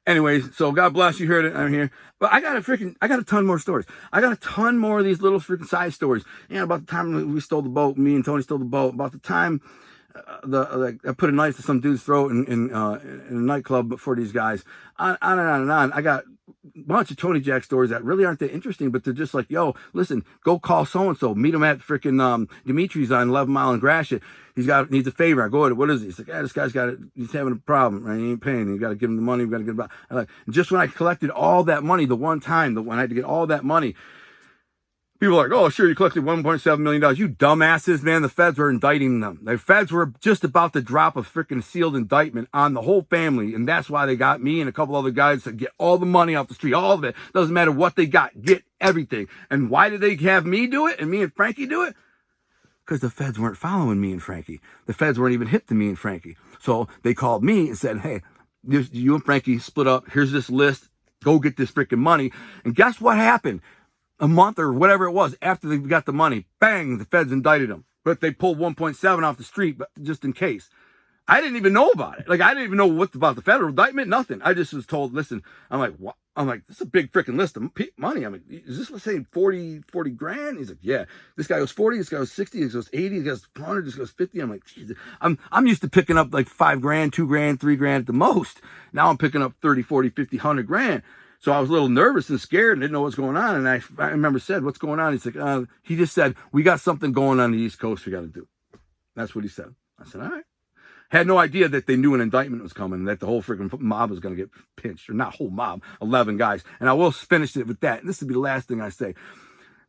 Speaker 4: Anyways, so God bless you. Heard it. I'm here. But I got a ton more stories. I got a ton more of these little freaking side stories. You know, about the time we stole the boat, me and Tony stole the boat. About the time I put a knife to some dude's throat in a nightclub for these guys. On and on and on. I got a bunch of Tony Jack stories that really aren't that interesting, but they're just like, yo, listen, go call so-and-so. Meet him at freaking Dimitri's on 11 Mile and Gratiot. Needs a favor. I go, what is it? He's like, this guy's he's having a problem. Right? He ain't paying. You got to give him the money. We got to get him. Like, just when I collected all that money, the one time, when I had to get all that money, people are like, oh, sure, you collected $1.7 million. You dumbasses, man. The feds were indicting them. The feds were just about to drop a freaking sealed indictment on the whole family. And that's why they got me and a couple other guys to get all the money off the street. All of it. Doesn't matter what they got. Get everything. And why did they have me do it and me and Frankie do it? Because the feds weren't following me and Frankie. The feds weren't even hip to me and Frankie. So they called me and said, hey, you and Frankie split up. Here's this list. Go get this freaking money. And guess what happened? A month or whatever it was after they got the money, bang, the feds indicted them. But they pulled 1.7 off the street, but just in case. I didn't even know about it. Like, I didn't even know what about the federal indictment, nothing. I just was told, listen, I'm like, what? I'm like, this is a big freaking list of money. I'm like, is this, let's say 40 grand? He's like, yeah. This guy goes 40, this guy goes 60, this goes 80, this goes 100, this goes 50. I'm like, Jesus. I'm used to picking up like 5 grand, 2 grand, 3 grand at the most. Now I'm picking up 30, 40, 50, 100 grand. So I was a little nervous and scared and didn't know what's going on. And I remember said, what's going on? He's like, he just said, we got something going on the East Coast we got to do. That's what he said. I said, all right. Had no idea that they knew an indictment was coming and that the whole freaking mob was going to get pinched. Or not whole mob, 11 guys. And I will finish it with that. And this will be the last thing I say.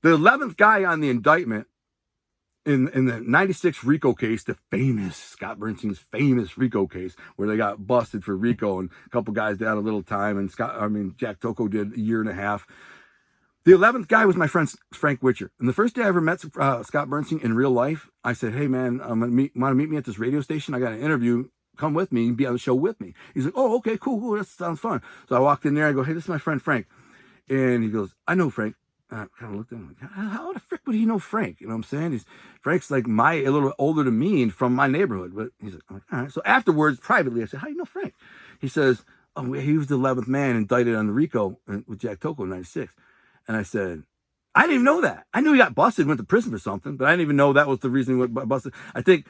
Speaker 4: The 11th guy on the indictment in the 96 RICO case, the famous Scott Bernstein's famous RICO case, where they got busted for RICO, and a couple guys did a little time, and Jack Tocco did a year and a half. The 11th guy was my friend Frank Witcher. And the first day I ever met Scott Bernstein in real life, I said, "Hey man, want to meet me at this radio station? I got an interview. Come with me and be on the show with me." He's like, "Oh, okay, cool. That sounds fun." So I walked in there. I go, "Hey, this is my friend Frank." And he goes, "I know Frank." I kind of looked at him like, how the frick would he know Frank? You know what I'm saying? Frank's like a little older than me and from my neighborhood. But he's like, all right. So afterwards, privately, I said, "How do you know Frank?" He says, "Oh, he was the 11th man indicted on the RICO with Jack Tocco in 96. And I said, "I didn't even know that. I knew he got busted, went to prison for something, but I didn't even know that was the reason he went busted." I think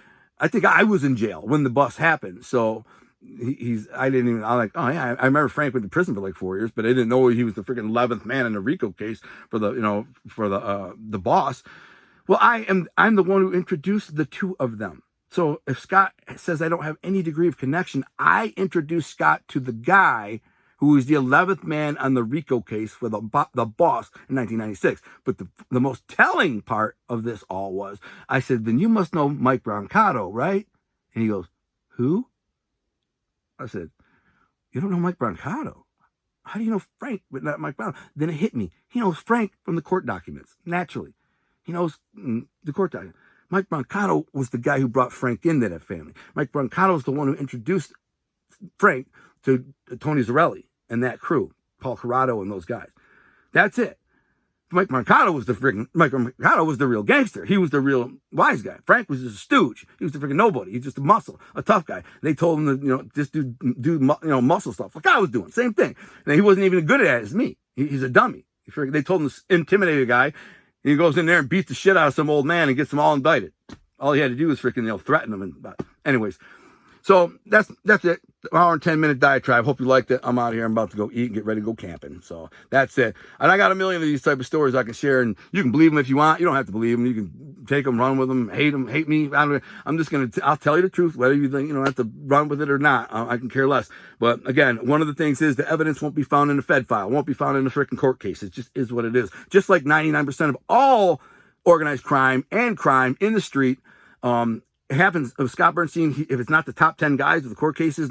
Speaker 4: I was in jail when the bust happened. So I remember Frank went to prison for like 4 years, but I didn't know he was the freaking 11th man in the RICO case for the boss. Well, I'm the one who introduced the two of them. So if Scott says I don't have any degree of connection, I introduced Scott to the guy who was the 11th man on the RICO case for the boss in 1996. But the most telling part of this all was, I said, "Then you must know Mike Brancato, right?" And he goes, "Who?" I said, "You don't know Mike Brancato? How do you know Frank but not Mike Brancato?" Then it hit me. He knows Frank from the court documents, naturally. He knows the court documents. Mike Brancato was the guy who brought Frank into that family. Mike Brancato was the one who introduced Frank to Tony Zarelli and that crew, Paul Corrado and those guys. That's it. Mike Brancato was the real gangster. He was the real wise guy. Frank was just a stooge. He was the freaking nobody. He's just a muscle, a tough guy. They told him to, just do muscle stuff like I was doing. Same thing. And he wasn't even good at it as me. He's a dummy. They told him to intimidate a guy, and he goes in there and beats the shit out of some old man and gets them all indicted. All he had to do was freaking threaten them. Anyways, so that's it. Hour and 10-minute diatribe. Hope you liked it. I'm out of here. I'm about to go eat and get ready to go camping. So that's it. And I got a million of these type of stories I can share, and you can believe them if you want. You don't have to believe them. You can take them, run with them, hate me. I'm just I'll tell you the truth, whether you think have to run with it or not. I can care less. But again, one of the things is the evidence won't be found in the Fed file, won't be found in the freaking court case. It just is what it is. Just like 99% of all organized crime and crime in the street, it happens of Scott Bernstein. If it's not the top 10 guys of the court cases,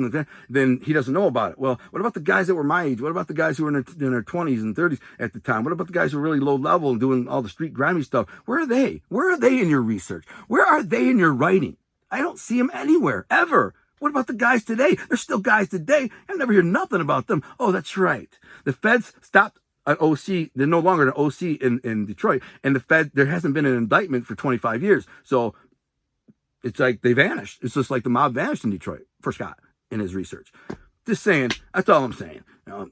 Speaker 4: then he doesn't know about it. Well, what about the guys that were my age? What about the guys who were in their 20s and 30s at the time? What about the guys who were really low level and doing all the street grimy stuff? Where are they? Where are they in your research? Where are they in your writing? I don't see them anywhere, ever. What about the guys today? There's still guys today. I never hear nothing about them. Oh, that's right. The feds stopped an OC. They're no longer an OC in Detroit. And there hasn't been an indictment for 25 years. So it's like they vanished. It's just like the mob vanished in Detroit for Scott in his research. Just saying. That's all I'm saying.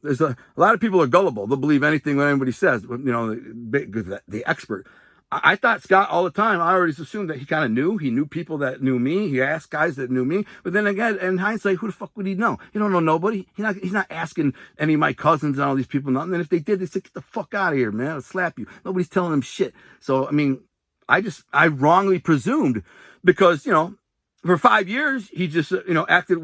Speaker 4: There's a lot of people are gullible. They'll believe anything when anybody says. The expert. I thought Scott all the time. I always assumed that he kind of knew. He knew people that knew me. He asked guys that knew me. But then again, in hindsight, who the fuck would he know? He don't know nobody. He's not asking any of my cousins and all these people nothing. And if they did, they said, "Get the fuck out of here, man. I'll slap you." Nobody's telling him shit. So I wrongly presumed. Because, for 5 years, he just, acted.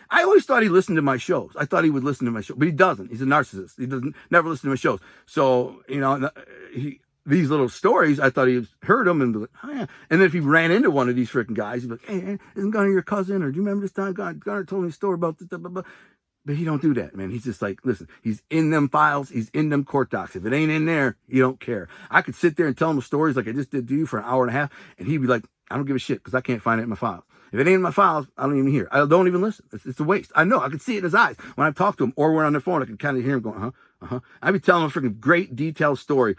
Speaker 4: I always thought he listened to my shows. I thought he would listen to my shows, but he doesn't. He's a narcissist. He never listen to my shows. So, these little stories, I thought he heard them and be like, "Oh yeah." And then if he ran into one of these freaking guys, he'd be like, "Hey, isn't Gunner your cousin? Or do you remember this time Gunner told me a story about this?" Blah, blah, blah. But he don't do that, man. He's just like, listen, he's in them files. He's in them court docs. If it ain't in there, you don't care. I could sit there and tell him stories like I just did to you for an hour and a half, and he'd be like, "I don't give a shit because I can't find it in my files. If it ain't in my files, I don't even hear. I don't even listen. It's a waste." I know. I can see it in his eyes when I talk to him or when on the phone. I can kind of hear him going, I'd be telling him a freaking great detailed story.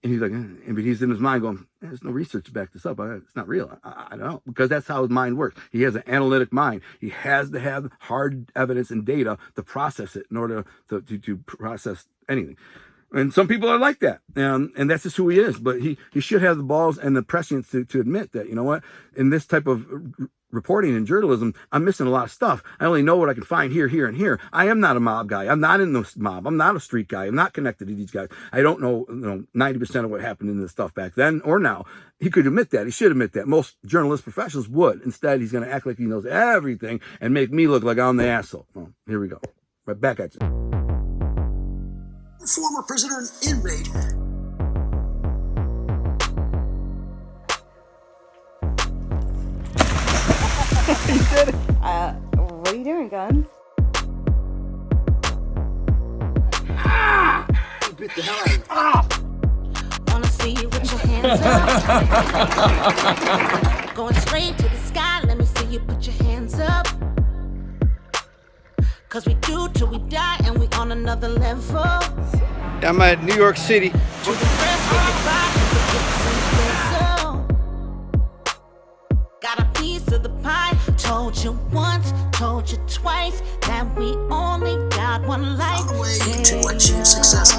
Speaker 4: And he's like, but he's in his mind going, "There's no research to back this up. It's not real." I don't know, because that's how his mind works. He has an analytic mind. He has to have hard evidence and data to process it in order to process anything. And some people are like that. And that's just who he is. But he should have the balls and the prescience to admit that, you know what, in this type of reporting and journalism, I'm missing a lot of stuff. I only know what I can find here, here, and here. I am not a mob guy. I'm not in the mob. I'm not a street guy. I'm not connected to these guys. I don't know, 90% of what happened in this stuff back then or now. He could admit that. He should admit that. Most journalist professionals would. Instead, he's going to act like he knows everything and make me look like I'm the asshole. Well, here we go. Right back at you.
Speaker 1: Former prisoner and inmate.
Speaker 2: You did it. What are you doing, Guns?
Speaker 1: You beat the hell out of him.
Speaker 3: Wanna see you with your hands up. Going straight to the sky, let me see you put your hands up. Cause we do till we die and we on another level.
Speaker 5: I'm at New York City.
Speaker 3: To the rest with your body, got a piece of the pie. Told you once, told you twice that we only got one life.
Speaker 1: On the way to achieve success